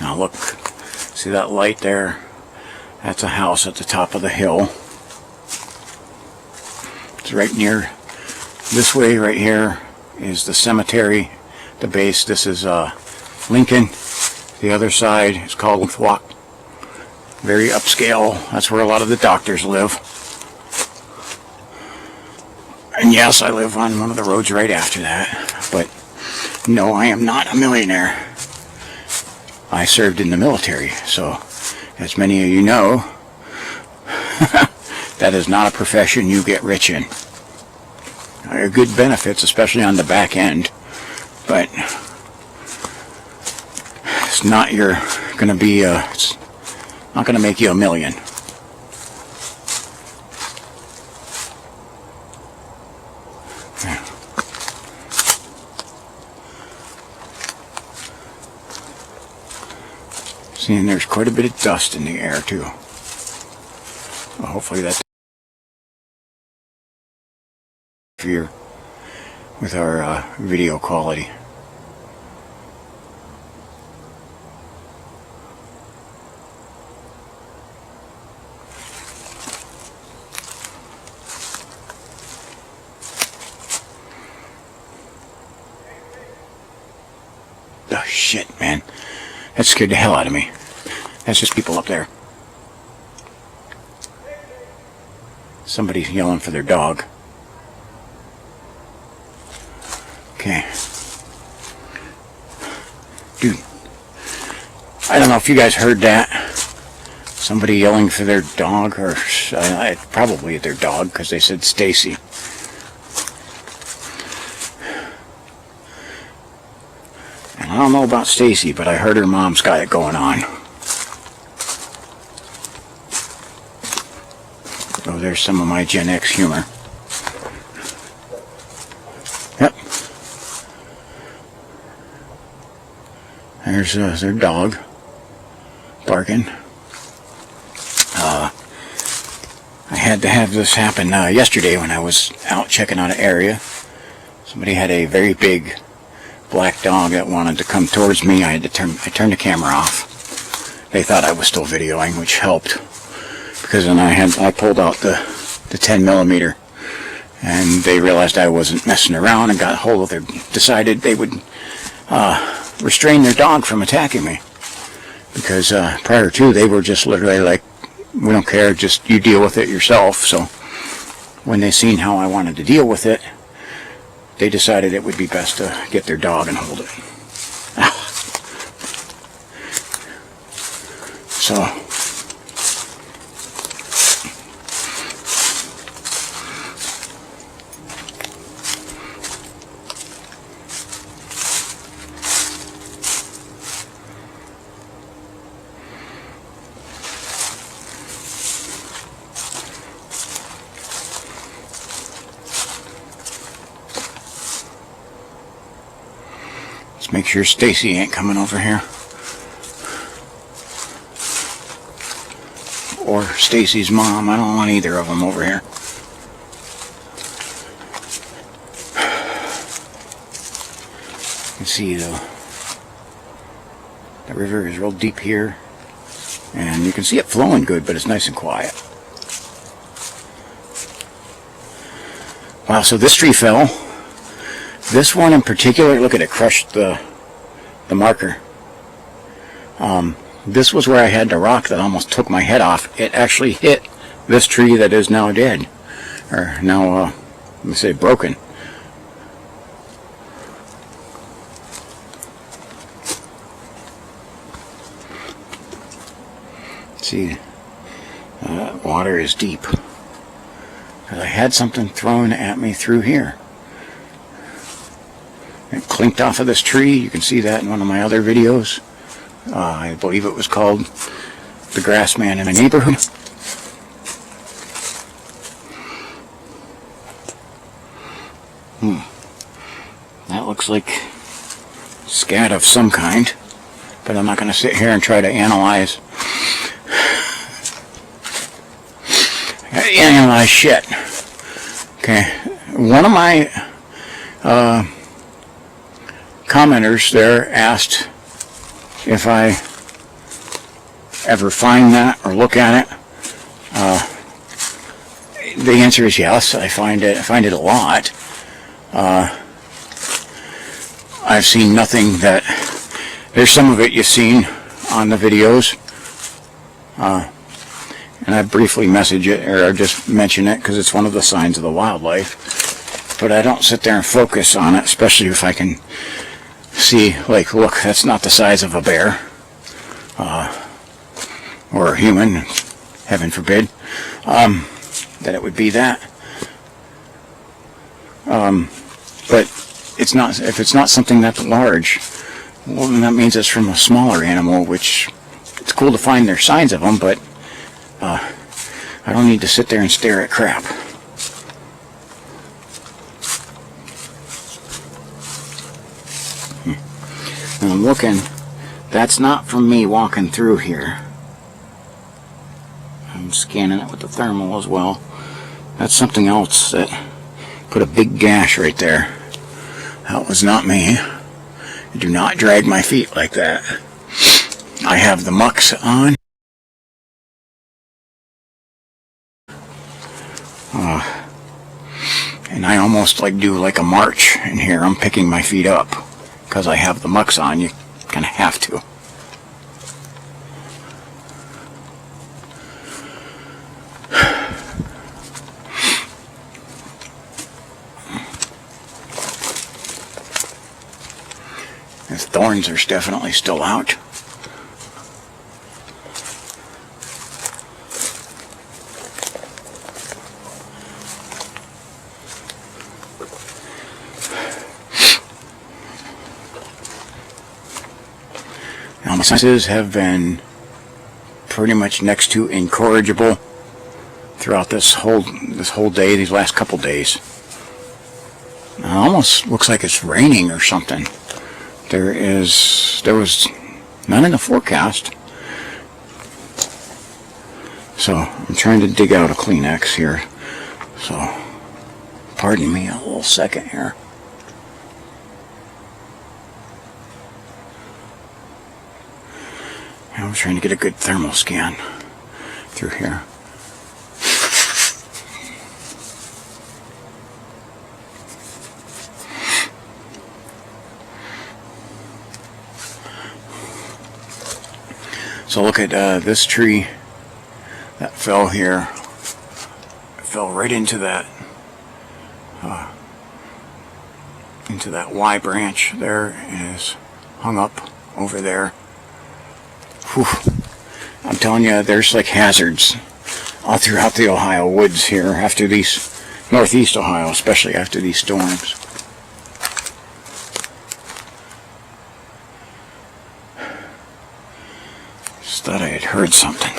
Now look, see that light there? That's a house at the top of the hill. It's right near, this way right here is the cemetery, the base. This is Lincoln. The other side is called Woodland. Very upscale. That's where a lot of the doctors live. And yes, I live on one of the roads right after that. But no, I am not a millionaire. I served in the military, so as many of you know, that is not a profession you get rich in. There are good benefits, especially on the back end, but it's not it's not going to make you a million. Seeing there's quite a bit of dust in the air too. Well, hopefully that's here with our video quality. Oh shit, man. That scared the hell out of me. That's just people up there. Somebody's yelling for their dog. Okay. Dude, I don't know if you guys heard that. Somebody yelling for their dog, or probably their dog, because they said Stacy. And I don't know about Stacy, but I heard her mom's got it going on. Oh, there's some of my Gen X humor. Yep. There's their dog barking. I had to have this happen yesterday when I was out checking out an area. Somebody had a very big black dog that wanted to come towards me. I turned the camera off. They thought I was still videoing, which helped, because then I pulled out the 10mm, and they realized I wasn't messing around and got a hold of decided they would restrain their dog from attacking me, because prior to, they were just literally like, we don't care, just you deal with it yourself. So when they seen how I wanted to deal with it, they decided it would be best to get their dog and hold it. So let's make sure Stacy ain't coming over here. Or Stacy's mom. I don't want either of them over here. You can see the river is real deep here. And you can see it flowing good, but it's nice and quiet. Wow, so this tree fell. This one in particular, look at it, crushed the marker. This was where I had the rock that almost took my head off. It actually hit this tree that is now dead, or now Let me say broken. See, water is deep. Because I had something thrown at me through here. It clinked off of this tree. You can see that in one of my other videos. I believe it was called The Grass Man in a Neighborhood. That looks like scat of some kind, but I'm not going to sit here and try to analyze shit. Okay, one of my commenters there asked if I ever find that or look at it. The answer is yes. I find it a lot. I've seen nothing that... There's some of it you've seen on the videos. And I briefly message it, or just mention it, because it's one of the signs of the wildlife. But I don't sit there and focus on it, especially if I can see, like, look, that's not the size of a bear. Or a human, heaven forbid. That it would be that. But it's not. If it's not something that large, well, then that means it's from a smaller animal, which it's cool to find their signs of them, but I don't need to sit there and stare at crap. And I'm looking. That's not from me walking through here. I'm scanning it with the thermal as well. That's something else that put a big gash right there. That was not me. Do not drag my feet like that. I have the mucks on. And I almost do like a march in here. I'm picking my feet up because I have the mucks on. You kind of have to. The thorns are definitely still out. Now my senses have been pretty much next to incorrigible throughout this whole day, these last couple days. It almost looks like it's raining or something. There was none in the forecast. So I'm trying to dig out a Kleenex here. So pardon me a little second here. I'm trying to get a good thermal scan through here. So look at this tree that fell here. It fell right into that Y branch there, and is hung up over there. Whew. I'm telling you, there's like hazards all throughout the Ohio woods here after these, northeast Ohio, especially after these storms. Just thought I had heard something.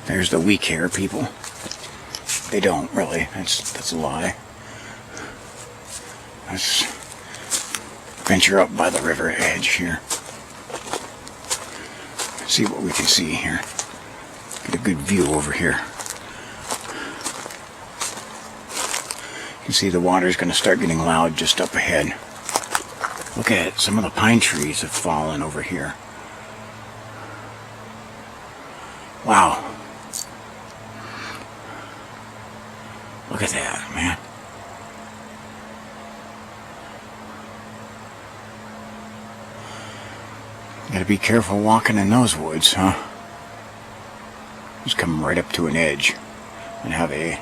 There's the weak hair people. They don't really. That's a lie. Let's venture up by the river edge here. See what we can see here. Get a good view over here. You can see the water's going to start getting loud just up ahead. Look at it. Some of the pine trees have fallen over here. Wow. Look at that, man. Gotta be careful walking in those woods, huh? Just come right up to an edge and have a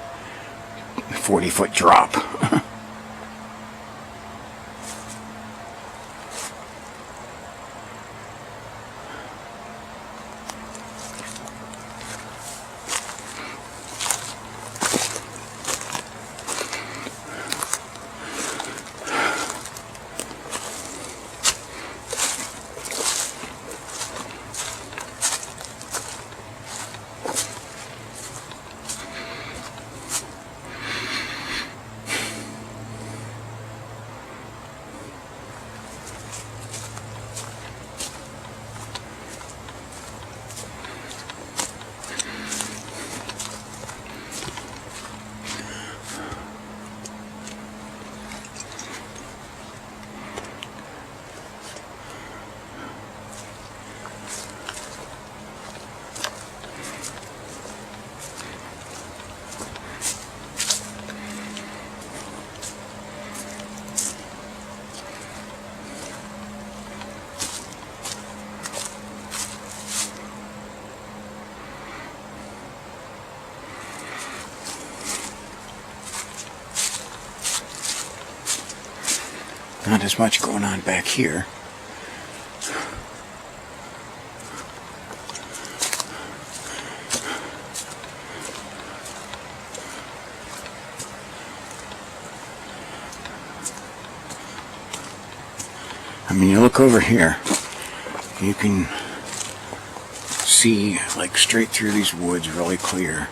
40-foot drop. Not as much going on back here. I mean, you look over here, you can see like straight through these woods really clear.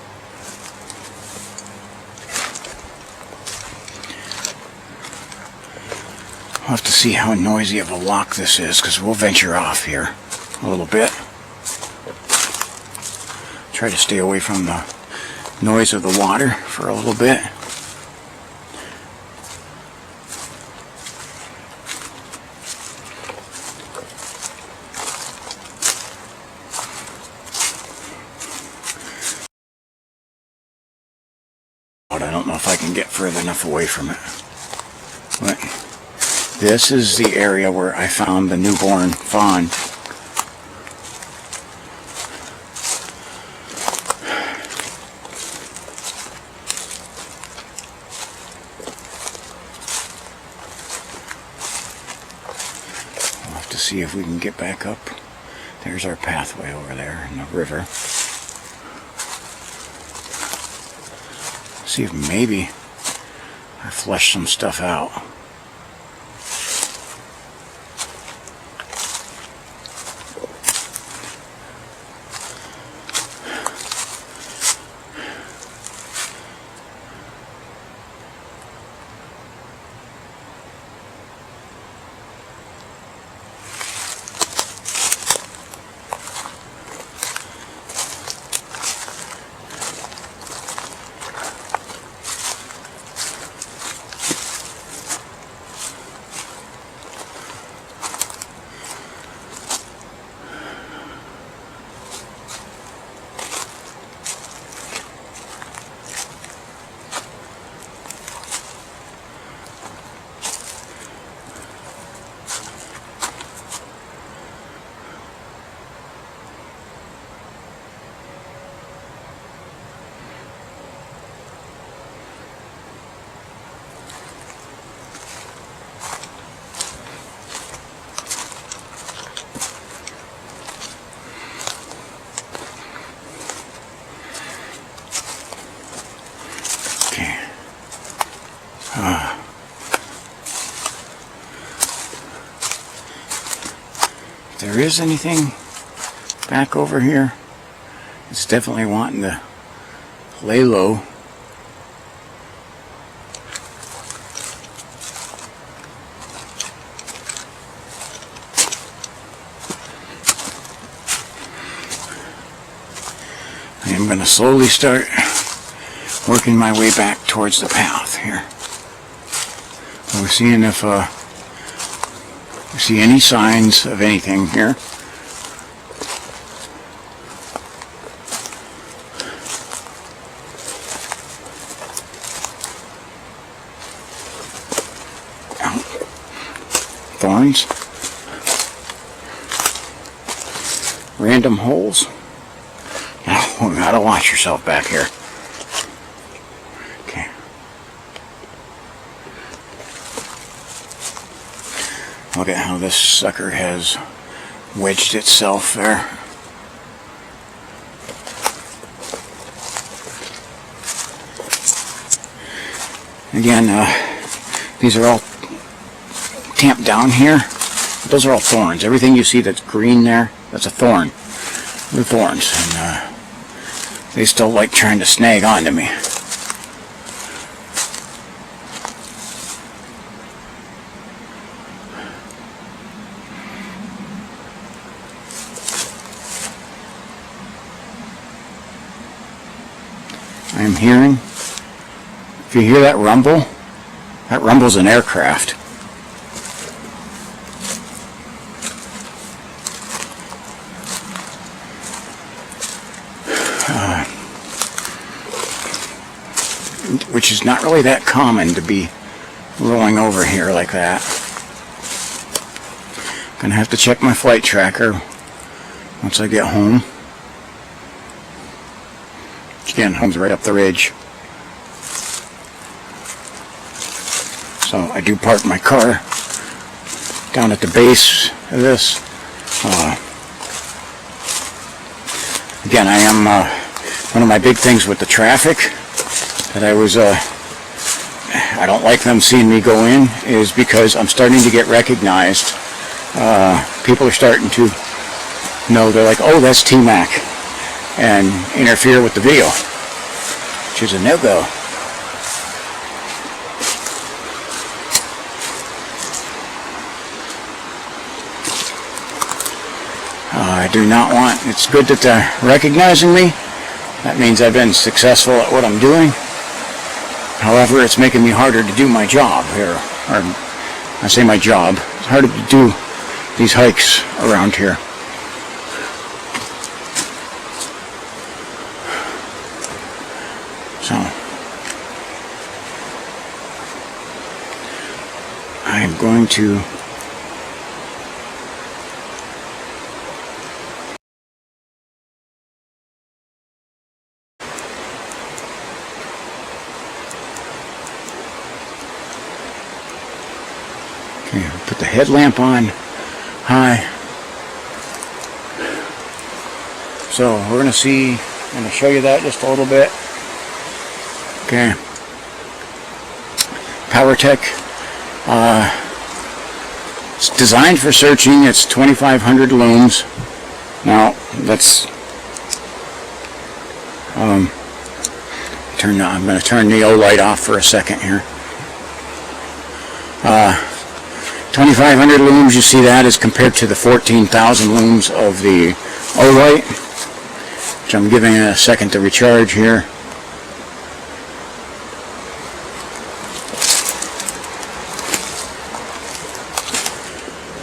I'll have to see how noisy of a walk this is, because we'll venture off here a little bit. Try to stay away from the noise of the water for a little bit. But I don't know if I can get further enough away from it. But this is the area where I found the newborn fawn. We'll have to see if we can get back up. There's our pathway over there in the river. See if maybe I flush some stuff out. If there is anything back over here, it's definitely wanting to lay low. I am going to slowly start working my way back towards the path here. We're seeing if we see any signs of anything here. Thorns. random holes. Oh, you gotta watch yourself back here. Okay. Look at how this sucker has wedged itself there. Again, these are all tamped down here. Those are all thorns. Everything you see that's green there, that's a thorn. They're thorns, and they still like trying to snag onto me. I am hearing, if you hear that rumble's an aircraft. Which is not really that common to be rolling over here like that. Gonna have to check my flight tracker once I get home. Again, home's right up the ridge. So I do park my car down at the base of this. Again, I am one of my big things with the traffic that I don't like them seeing me go in is because I'm starting to get recognized. People are starting to know, they're like, oh, that's T-Mac, and interfere with the video, which is a no-go. I do not want, it's good that they're recognizing me. That means I've been successful at what I'm doing. However, it's making me harder to do my job here. Or, I say my job. It's harder to do these hikes around here. So, I'm going to put the headlamp on high. So we're going to see, I'm going to show you that just a little bit. Okay. PowerTech. It's designed for searching. It's 2,500 looms. Now, let's I'm going to turn the O light off for a second here. 2,500 looms, you see that as compared to the 14,000 looms of the O-light, which I'm giving it a second to recharge here.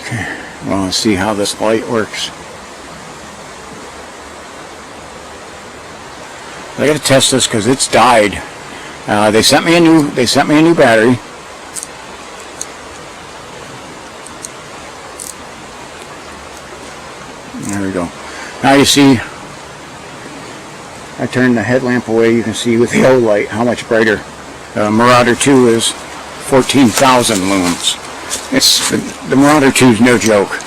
Okay, well, let's see how this light works. I got to test this because it's died. They sent me a new battery. There we go. Now you see, I turned the headlamp away. You can see with the O light how much brighter Marauder 2 is. 14,000 lumens. It's the Marauder 2 is no joke.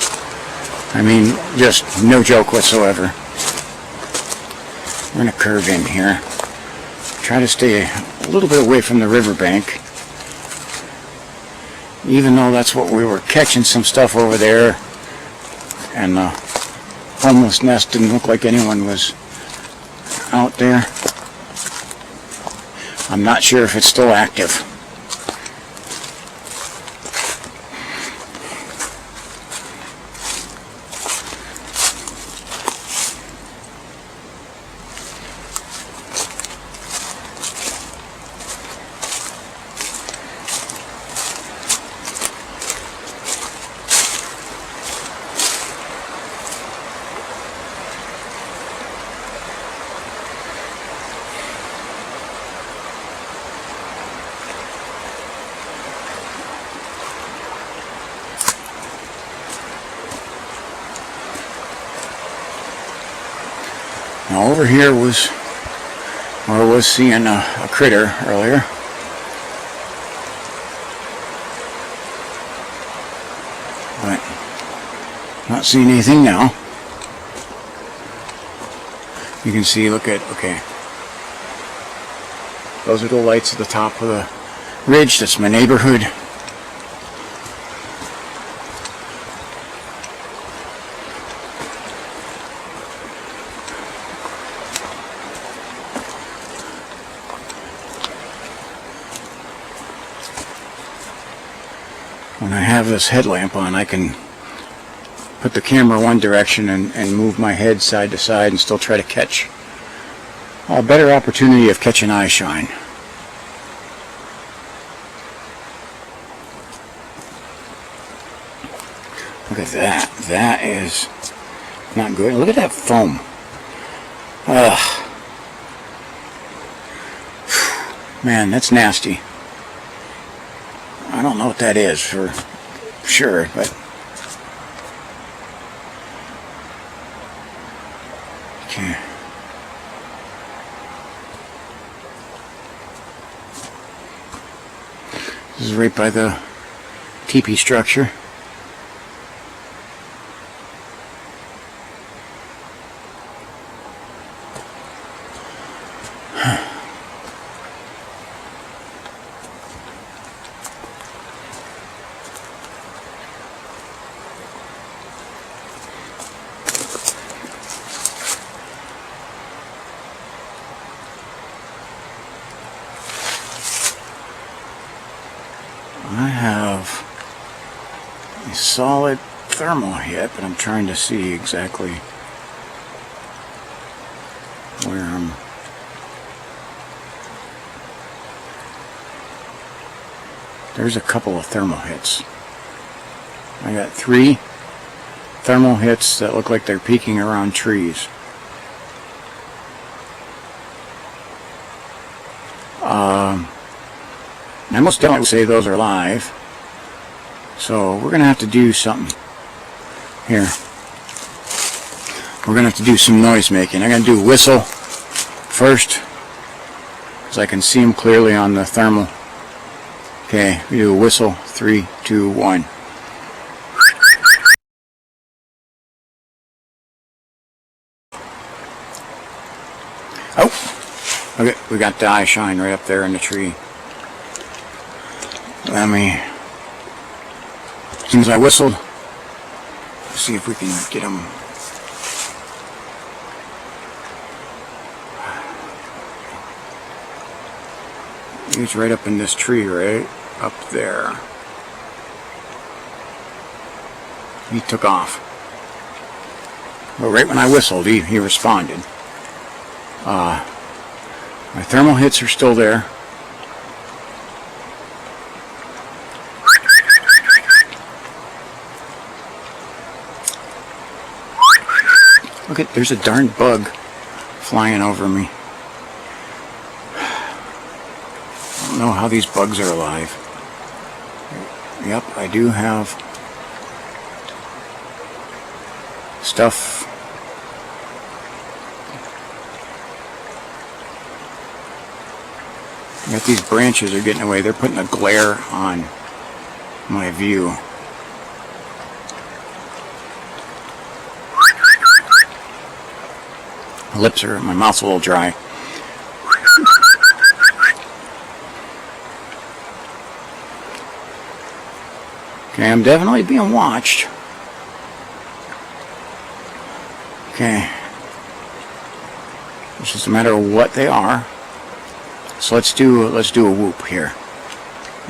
I mean, just no joke whatsoever. We're going to curve in here. Try to stay a little bit away from the riverbank. Even though that's what we were catching some stuff over there, and homeless nest didn't look like anyone was out there. I'm not sure if it's still active. Now over here was, or I was seeing a critter earlier. But not seeing anything now. You can see, look at, okay. Those are the lights at the top of the ridge. That's my neighborhood. When I have this headlamp on, I can put the camera one direction and move my head side to side and still try to catch a better opportunity of catching eye shine. Look at that. That is not good. Look at that foam. Ugh. Man, that's nasty. I don't know what that is for sure, but okay. This is right by the teepee structure. I have a solid thermal hit, but I'm trying to see exactly where I'm. There's a couple of thermal hits. I got 3 thermal hits that look like they're peeking around trees. I most definitely would say those are live. So we're going to have to do something here. We're going to have to do some noise making. I'm going to do whistle first, because I can see them clearly on the thermal. Okay, we do a whistle. 3, 2, 1. Oh! Okay, we got the eye shine right up there in the tree. Let me, as soon as I whistled, see if we can get him. He's right up in this tree, right up there. He took off. But right when I whistled, he responded. My thermal hits are still there. Look at, there's a darn bug flying over me. I don't know how these bugs are alive. Yep, I do have stuff. Got these branches are getting away. They're putting a glare on my view. My lips are, my mouth's a little dry. Okay, I'm definitely being watched. Okay. It's just a matter of what they are. So let's do a whoop here.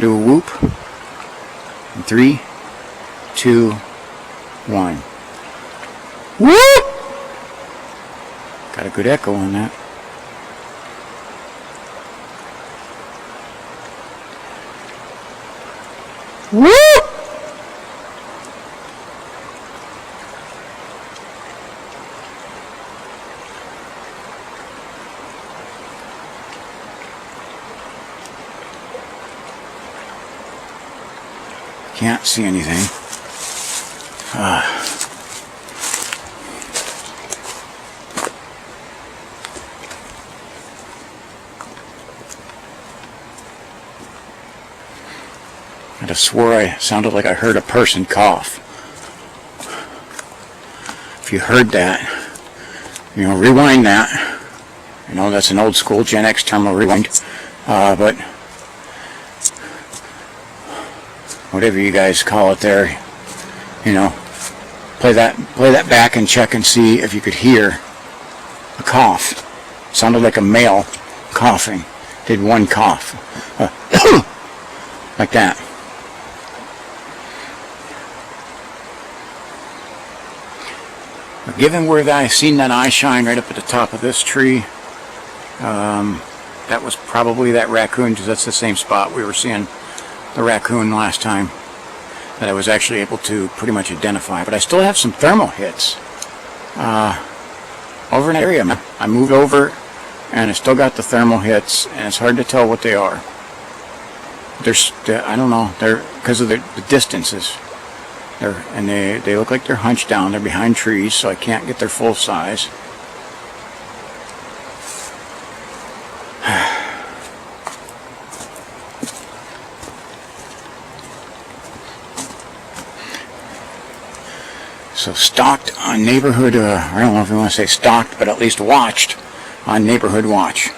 Do a whoop. In 3, 2, 1. Whoop! Got a good echo on that. Whoop! Can't see anything. I just swore I sounded like I heard a person cough. If you heard that, you know, rewind that. You know, that's an old school Gen X term, of rewind. But whatever you guys call it there, you know, play that back and check and see if you could hear a cough. It sounded like a male coughing. Did one cough. Like that. But given where I seen that eye shine right up at the top of this tree, that was probably that raccoon, because that's the same spot we were seeing the raccoon last time that I was actually able to pretty much identify. But I still have some thermal hits over in that area. I moved over and I still got the thermal hits, and it's hard to tell what they are. I don't know, they're because of the distances. They look like they're hunched down. They're behind trees, so I can't get their full size. So stalked on Neighborhood, I don't know if you want to say stalked, but at least watched on Neighborhood Watch.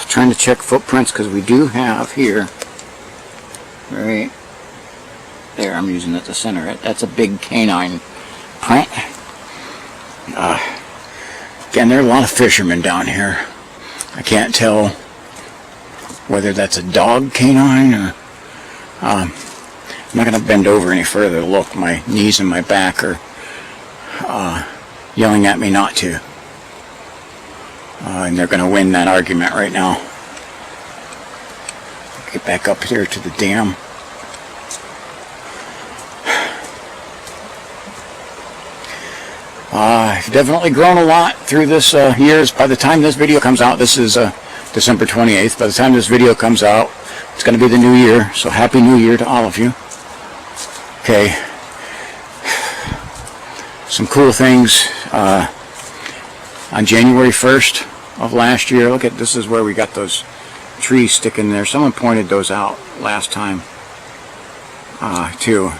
Trying to check footprints, because we do have here, right there, I'm using it to center it, that's a big canine print. Again, there are a lot of fishermen down here. I can't tell whether that's a dog canine or I'm not going to bend over any further to look. My knees and my back are yelling at me not to. And they're going to win that argument right now. Get back up here to the dam. I've definitely grown a lot through this years. By the time this video comes out, this is December 28th. By the time this video comes out, it's going to be the new year. So Happy New Year to all of you. Okay. Some cool things. On January 1st of last year, look at this, is where we got those trees sticking there. Someone pointed those out last time too.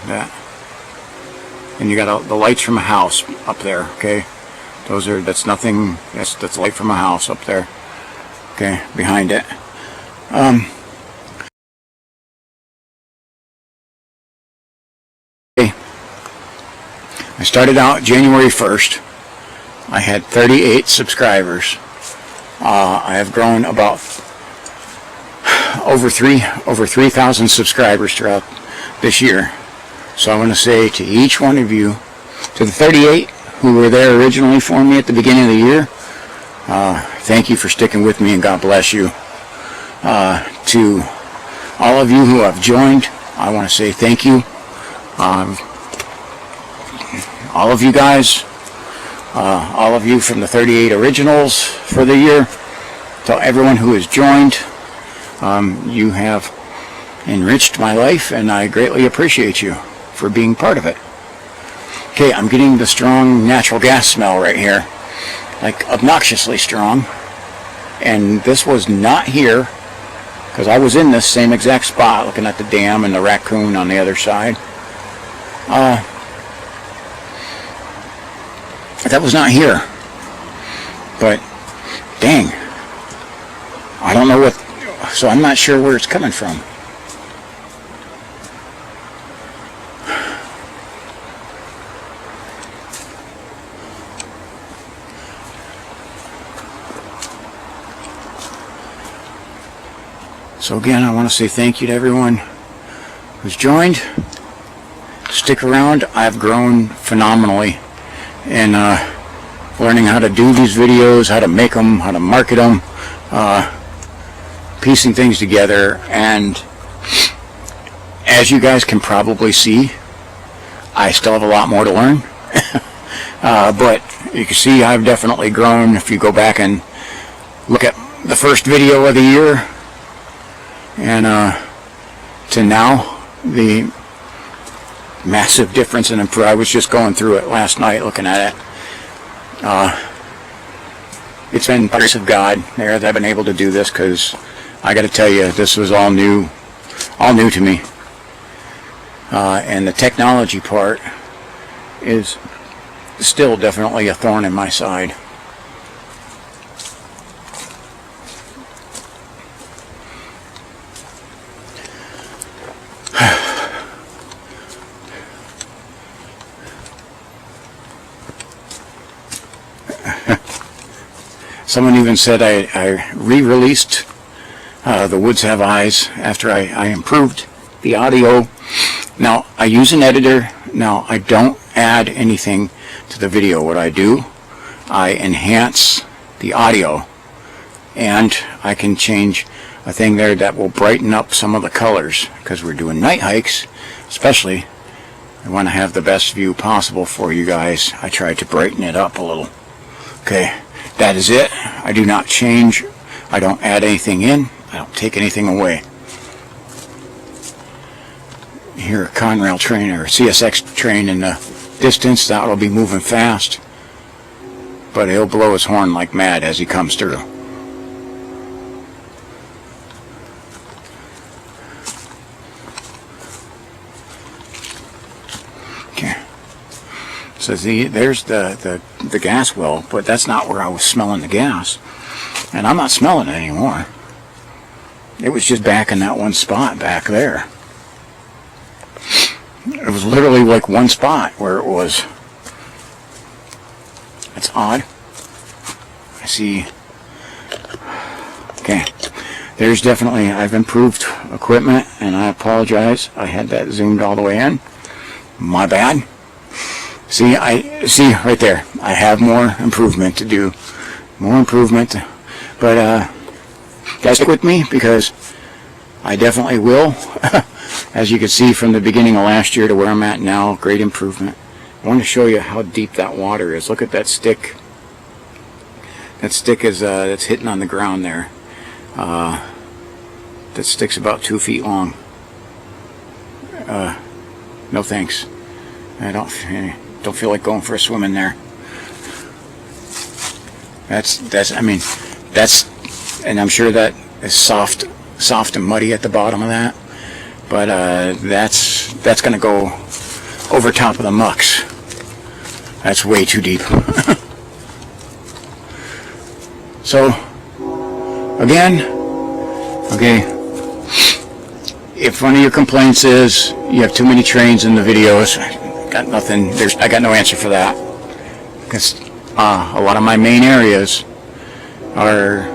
And you got the lights from a house up there. Okay, that's nothing. That's light from a house up there. Okay, behind it. Okay. I started out January 1st. I had 38 subscribers. I have grown about over 3,000 subscribers throughout this year. So I want to say to each one of you, to the 38 who were there originally for me at the beginning of the year, thank you for sticking with me, and God bless you. To all of you who have joined, I want to say thank you. All of you guys, all of you from the 38 originals for the year, to everyone who has joined, you have enriched my life, and I greatly appreciate you for being part of it. Okay, I'm getting the strong natural gas smell right here, like obnoxiously strong, and this was not here, because I was in this same exact spot looking at the dam and the raccoon on the other side. That was not here, but dang, I don't know what, so I'm not sure where it's coming from. So again, I want to say thank you to everyone who's joined. Stick around. I've grown phenomenally in learning how to do these videos, how to make them, how to market them, piecing things together, and as you guys can probably see, I still have a lot more to learn. But you can see I've definitely grown. If you go back and look at the first video of the year and to now, the massive difference in improvement. I was just going through it last night looking at it. It's been the grace of God there that I've been able to do this, because I got to tell you, this was all new to me. And the technology part is still definitely a thorn in my side. Someone even said I re-released The Woods Have Eyes after I improved the audio. Now, I use an editor. Now, I don't add anything to the video. What I do, I enhance the audio, and I can change a thing there that will brighten up some of the colors, because we're doing night hikes, especially. I want to have the best view possible for you guys. I try to brighten it up a little. Okay, that is it. I do not change. I don't add anything in. I don't take anything away. You hear a Conrail train or a CSX train in the distance. That will be moving fast, but he'll blow his horn like mad as he comes through. Okay. So there's the gas well, but that's not where I was smelling the gas, and I'm not smelling it anymore. It was just back in that one spot back there. It was literally like one spot where it was. That's odd. I see. Okay. There's definitely, I've improved equipment, and I apologize. I had that zoomed all the way in. My bad. See, I see right there. I have more improvement to do. More improvement. But, guys, stick with me, because I definitely will. As you can see from the beginning of last year to where I'm at now, great improvement. I want to show you how deep that water is. Look at that stick. That stick is that's hitting on the ground there. That stick's about 2 feet long. No thanks. I don't feel like going for a swim in there. That's. I mean, that's, and I'm sure that is soft and muddy at the bottom of that. But that's going to go over top of the mucks. That's way too deep. So, again, okay, if one of your complaints is you have too many trains in the videos, got nothing. I got no answer for that, because a lot of my main areas are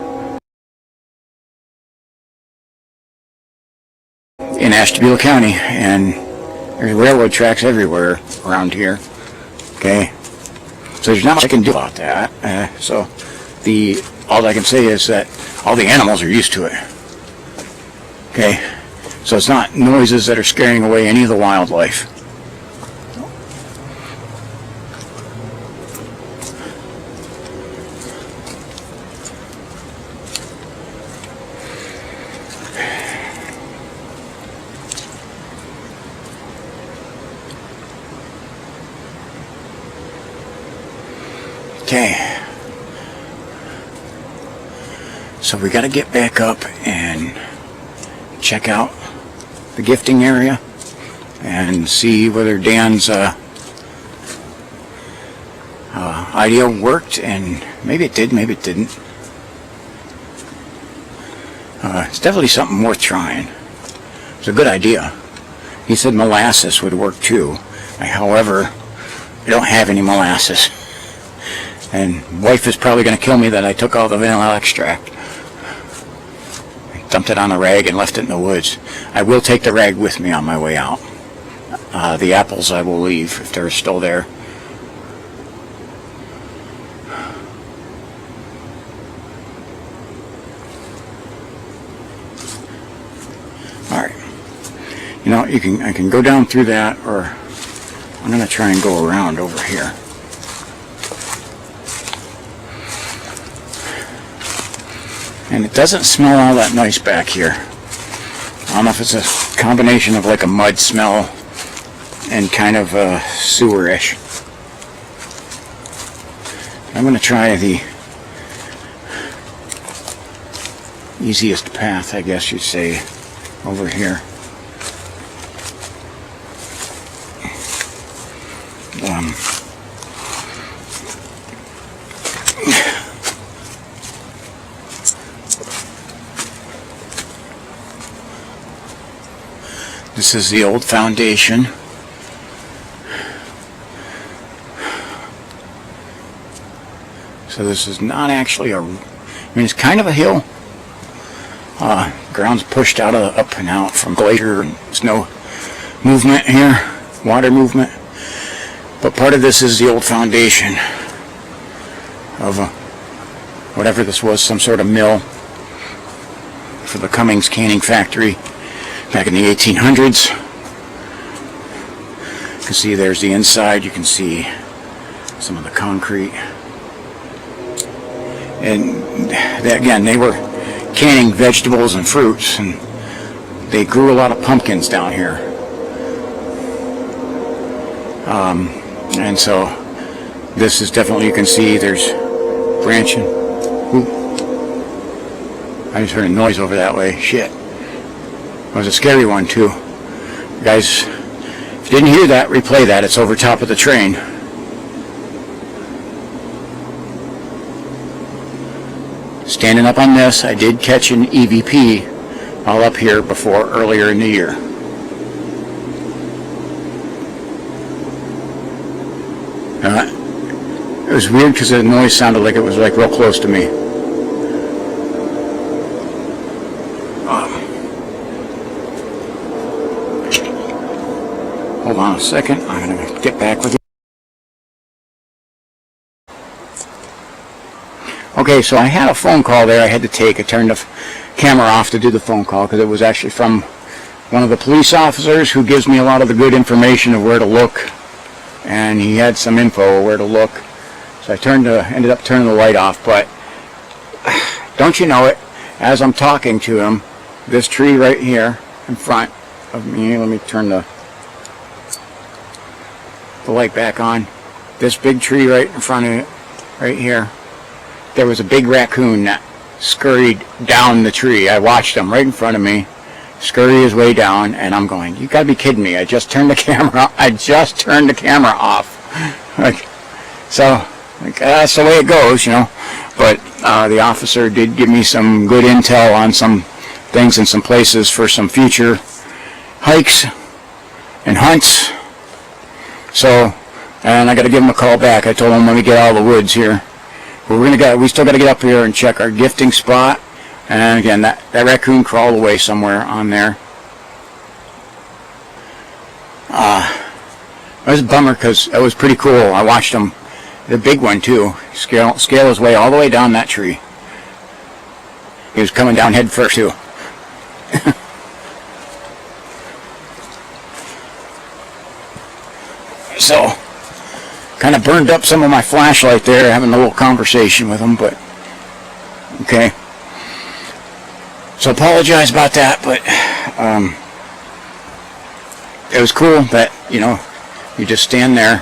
in Ashtabula County, and there's railroad tracks everywhere around here. Okay, so there's not much I can do about that. So all I can say is that all the animals are used to it. Okay, so it's not noises that are scaring away any of the wildlife. Okay, so we got to get back up and check out the gifting area and see whether Dan's idea worked, and maybe it did, maybe it didn't. It's definitely something worth trying. It's a good idea. He said molasses would work too. However, I don't have any molasses. And wife is probably going to kill me that I took all the vanilla extract. I dumped it on a rag and left it in the woods. I will take the rag with me on my way out. The apples I will leave if they're still there. Alright. You know, I can go down through that, or I'm going to try and go around over here. And it doesn't smell all that nice back here. I don't know if it's a combination of like a mud smell and kind of sewerish. I'm going to try the easiest path, I guess you'd say, over here. This is the old foundation. So this is not actually a, I mean, it's kind of a hill. Ground's pushed out of up and out from glacier, and there's no movement here, water movement. But part of this is the old foundation of whatever this was, some sort of mill for the Cummings canning factory back in the 1800s. You can see there's the inside. You can see some of the concrete. And again, they were canning vegetables and fruits, and they grew a lot of pumpkins down here. And so this is definitely, you can see there's branching. Ooh. I just heard a noise over that way. Shit. It was a scary one too. Guys, if you didn't hear that, replay that. It's over top of the train. Standing up on this, I did catch an EVP all up here before earlier in the year. It was weird because the noise sounded like it was like real close to me. Hold on a second, I'm going to get back with you. Okay, so I had a phone call there I had to take. I turned the camera off to do the phone call because it was actually from one of the police officers who gives me a lot of the good information of where to look. And he had some info of where to look. So I ended up turning the light off. But don't you know it, as I'm talking to him, this tree right here in front of me, let me turn the light back on. This big tree right in front of it, right here, there was a big raccoon that scurried down the tree. I watched him right in front of me scurry his way down, and I'm going, you gotta be kidding me. I just turned the camera off. That's the way it goes, you know. But the officer did give me some good intel on some things and some places for some future hikes and hunts. So, and I got to give him a call back. I told him let me get out of the woods here. But we still got to get up here and check our gifting spot. And again, that raccoon crawled away somewhere on there. It was a bummer because it was pretty cool. I watched him, the big one too, scale his way all the way down that tree. He was coming down head first too. So, kind of burned up some of my flashlight there, having a little conversation with him, but okay. So apologize about that, but it was cool that, you know, you just stand there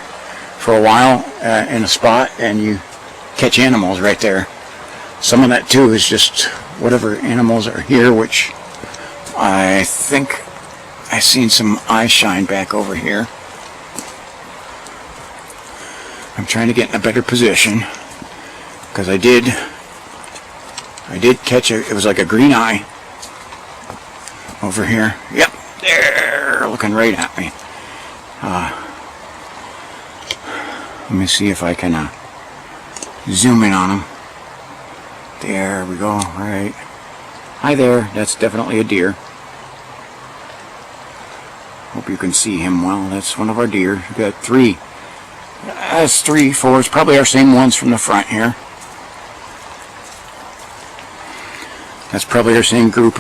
for a while in a spot and you catch animals right there. Some of that too is just whatever animals are here, which I think I seen some eye shine back over here. I'm trying to get in a better position because I did catch it was like a green eye over here. Yep, there, looking right at me. Let me see if I can zoom in on him. There we go. Right. Hi there. That's definitely a deer. Hope you can see him well. That's one of our deer. We got three. That's 3, 4. It's probably our same ones from the front here. That's probably our same group.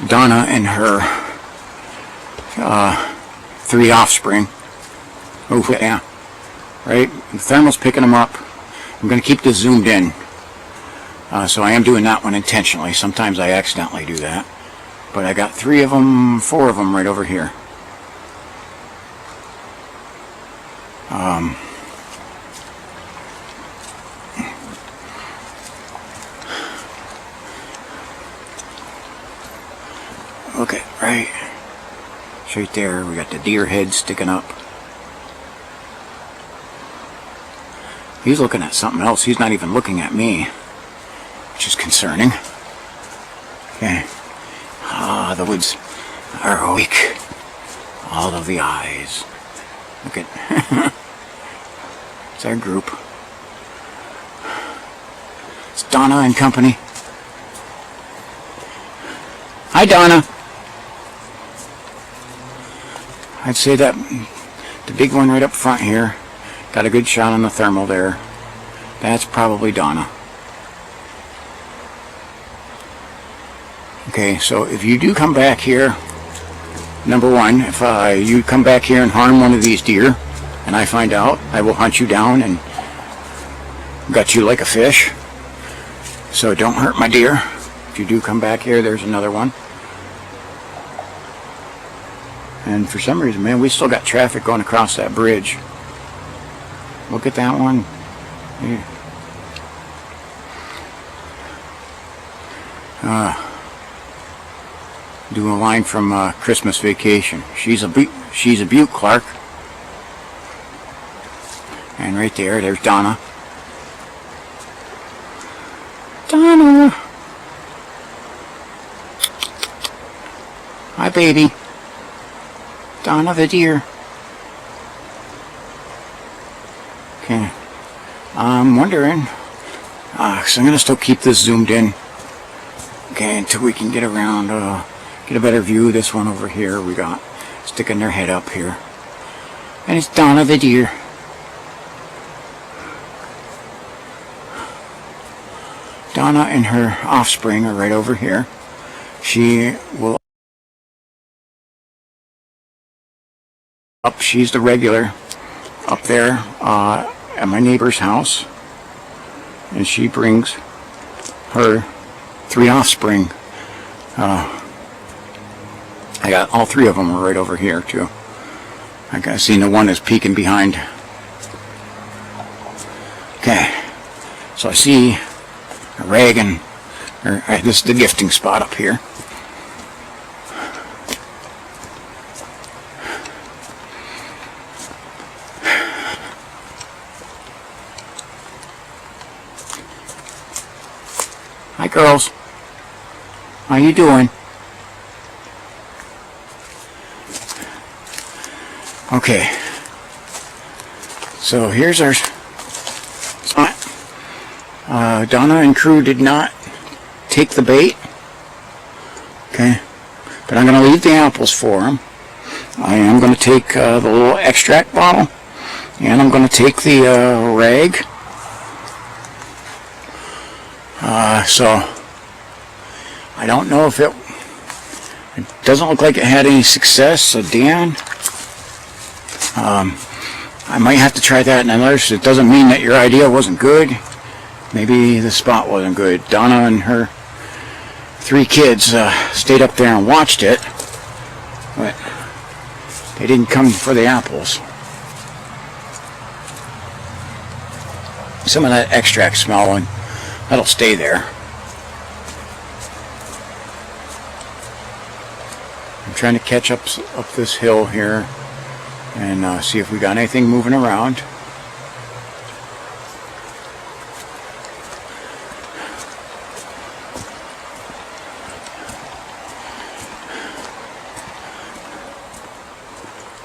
Donna and her 3 offspring. Oh yeah, right. The thermal's picking them up. I'm going to keep this zoomed in. So I am doing that one intentionally. Sometimes I accidentally do that. But I got 3 of them, 4 of them right over here. It's right there. We got the deer head sticking up. He's looking at something else. He's not even looking at me, which is concerning. Okay. Ah, the woods are awake. All of the eyes. Look at... It's our group. It's Donna and company. Hi, Donna. I'd say that the big one right up front here got a good shot on the thermal there. That's probably Donna. Okay, so if you do come back here, number one, if you come back here and harm one of these deer, and I find out, I will hunt you down and gut you like a fish. So don't hurt my deer. If you do come back here, there's another one. And for some reason, man, we still got traffic going across that bridge. Look at that one. Yeah. Do a line from Christmas Vacation. She's a beaut, Clark. And right there's Donna. Donna! Hi, baby. Donna the deer. Okay. I'm wondering... so I'm going to still keep this zoomed in. Okay, until we can get around, get a better view of this one over here. We got sticking their head up here. And it's Donna the deer. Donna and her offspring are right over here. She will up. She's the regular up there at my neighbor's house, and she brings her 3 offspring. I got all 3 of them are right over here too. I seen the one is peeking behind. Okay, so I see a rag and this is the gifting spot up here. Hi, girls. How you doing? Okay. So here's our spot. Donna and crew did not take the bait. Okay. But I'm going to leave the apples for them. I am going to take the little extract bottle. And I'm going to take the rag. So I don't know if it doesn't look like it had any success. So Dan, I might have to try that. And unless it doesn't mean that your idea wasn't good. Maybe the spot wasn't good. Donna and her 3 kids stayed up there and watched it, but they didn't come for the apples. Some of that extract smell, and that'll stay there. I'm trying to catch up this hill here and see if we got anything moving around.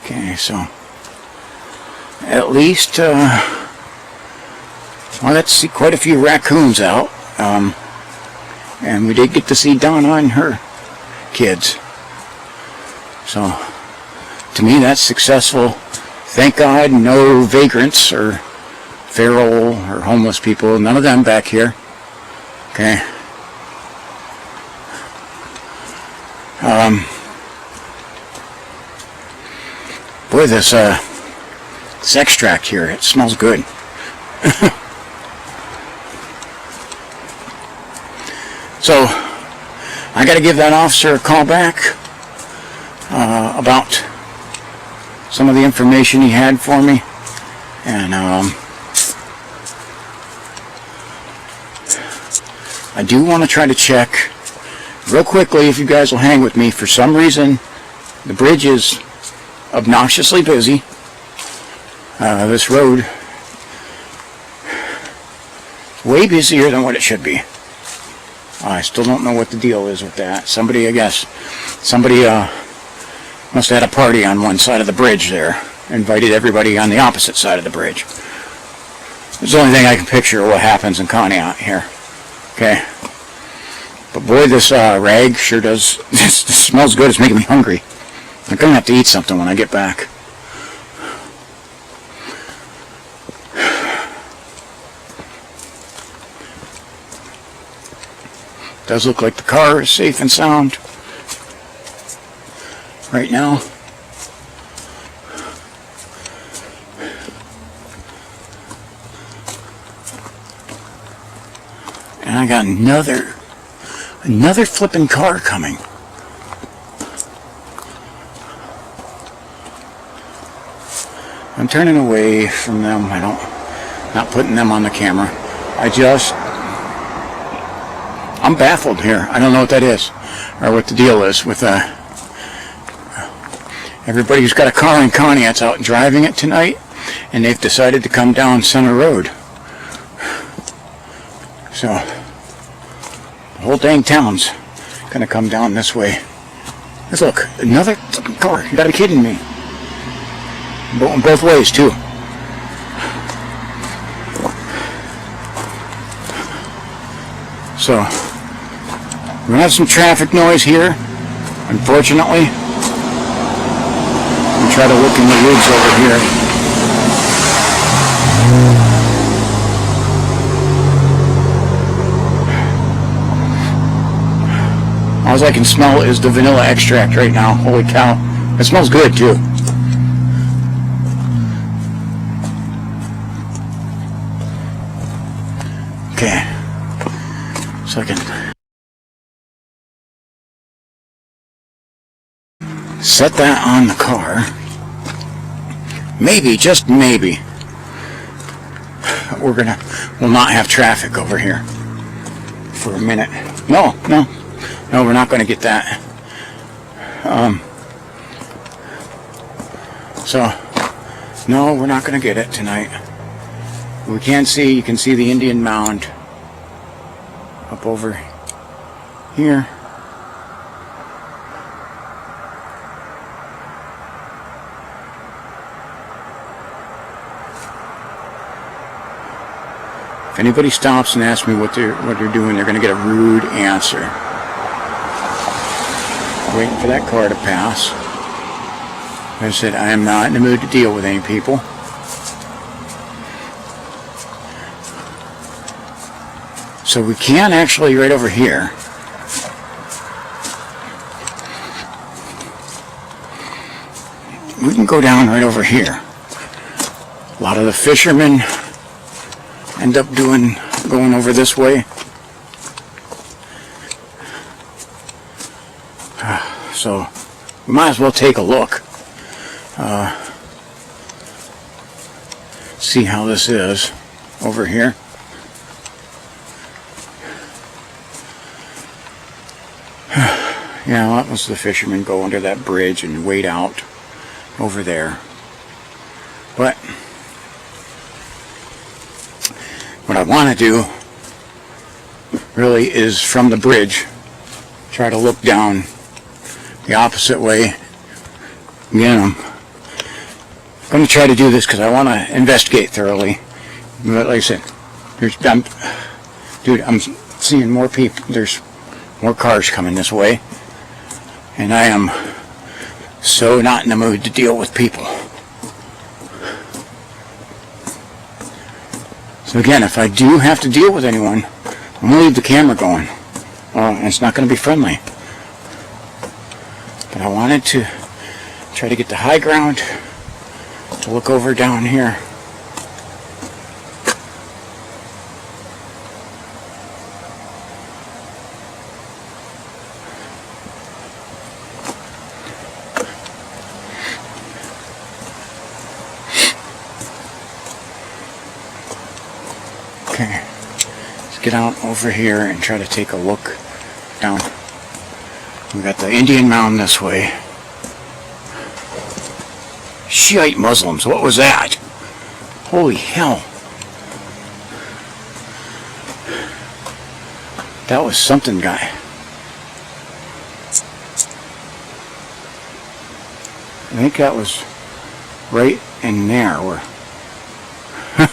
Okay, so at least well, let's see, quite a few raccoons out, and we did get to see Donna and her kids. So to me, that's successful. Thank God, no vagrants or feral or homeless people. None of them back here. Okay. Boy, this extract here, it smells good. So, I got to give that officer a call back about some of the information he had for me. And I do want to try to check real quickly, if you guys will hang with me. For some reason, The bridge is obnoxiously busy. This road is way busier than what it should be. I still don't know what the deal is with that. Somebody must have had a party on one side of the bridge there. Invited everybody on the opposite side of the bridge. It's the only thing I can picture what happens in Conneaut here. Okay. But boy, this rag sure does. This smells good. It's making me hungry. I'm going to have to eat something when I get back. Does look like the car is safe and sound right now. And I got another flipping car coming. I'm turning away from them. Not putting them on the camera. I'm baffled here. I don't know what that is, or what the deal is with everybody who's got a car in Conneaut's out driving it tonight, and they've decided to come down Center Road. So the whole dang town's gonna come down this way. Let's look, another car. You gotta be kidding me. Both ways too. So we're gonna have some traffic noise here, unfortunately. We'll try to look in the woods over here. All I can smell is the vanilla extract right now. Holy cow. It smells good too. Okay. So I can set that on the car. Maybe, just maybe, we'll not have traffic over here for a minute. No, we're not going to get that. No, we're not going to get it tonight. You can see the Indian Mound up over here. If anybody stops and asks me what they're doing, they're going to get a rude answer. Waiting for that car to pass. I said, I am not in the mood to deal with any people. So we can actually, right over here, we can go down right over here. A lot of the fishermen end up going over this way. So we might as well take a look. See how this is over here. Yeah, that was the fishermen go under that bridge and wade out over there. But what I want to do really is from the bridge try to look down the opposite way. Again, I'm going to try to do this because I want to investigate thoroughly. But like I said, I'm seeing more people. There's more cars coming this way, and I am so not in the mood to deal with people. So again, if I do have to deal with anyone, I'm going to leave the camera going. And it's not going to be friendly. But I wanted to try to get the high ground to look over down here. Okay, let's get out over here and try to take a look down. We got the Indian Mound this way. Shiite Muslims. What was that? Holy hell. That was something, guy. I think that was right in there where I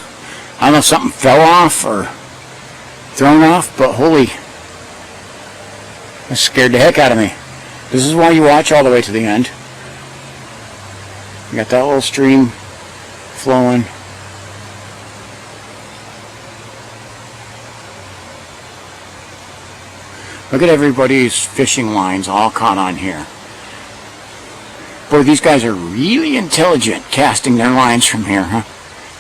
don't know if something fell off or thrown off, but holy, that scared the heck out of me. This is why you watch all the way to the end. You got that little stream flowing. Look at everybody's fishing lines all caught on here. Boy, these guys are really intelligent casting their lines from here, huh?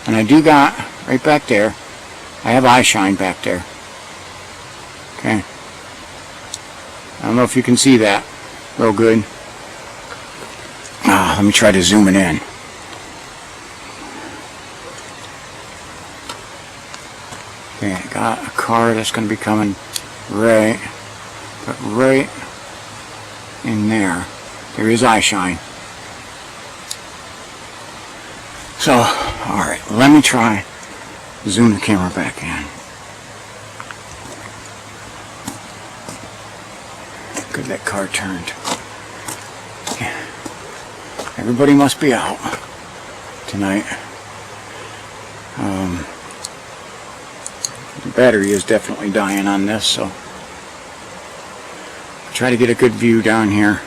And I do got, right back there, I have eye shine back there. Okay. I don't know if you can see that real good. Let me try to zoom it in. Okay, I got a car that's going to be coming right in there. There is eye shine. So, alright, let me try zoom the camera back in. Good, that car turned. Yeah. Everybody must be out tonight. The battery is definitely dying on this, so try to get a good view down here.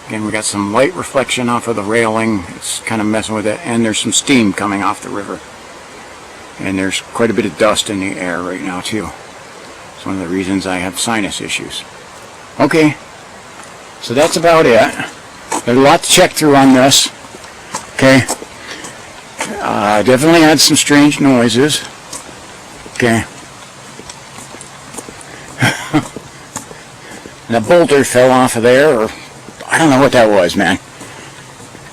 Again, we got some light reflection off of the railing. It's kind of messing with it, and there's some steam coming off the river. And there's quite a bit of dust in the air right now too. It's one of the reasons I have sinus issues. Okay, so that's about it. There's a lot to check through on this. Okay, definitely had some strange noises. Okay. The boulder fell off of there, or I don't know what that was, man.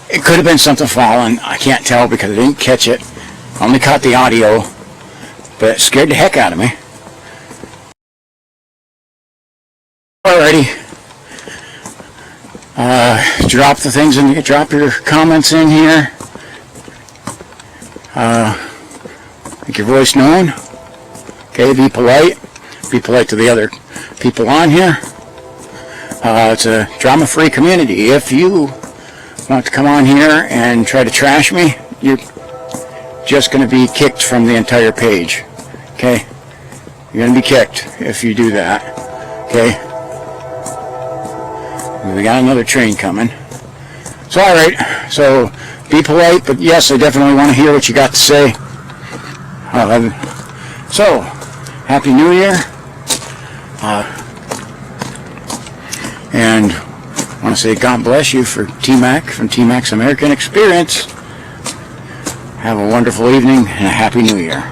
It could have been something falling. I can't tell because I didn't catch it. I only caught the audio, but it scared the heck out of me. Alrighty. Drop the things in. Drop your comments in here. Make your voice known. Okay, be polite. Be polite to the other people on here. It's a drama-free community. If you want to come on here and try to trash me, you're just going to be kicked from the entire page. Okay? You're going to be kicked if you do that. Okay? We got another train coming. So, alright. So, be polite, but yes, I definitely want to hear what you got to say. So, Happy New Year. And I want to say God bless you for T-Mac from T-Mac's American Experience. Have a wonderful evening and a Happy New Year.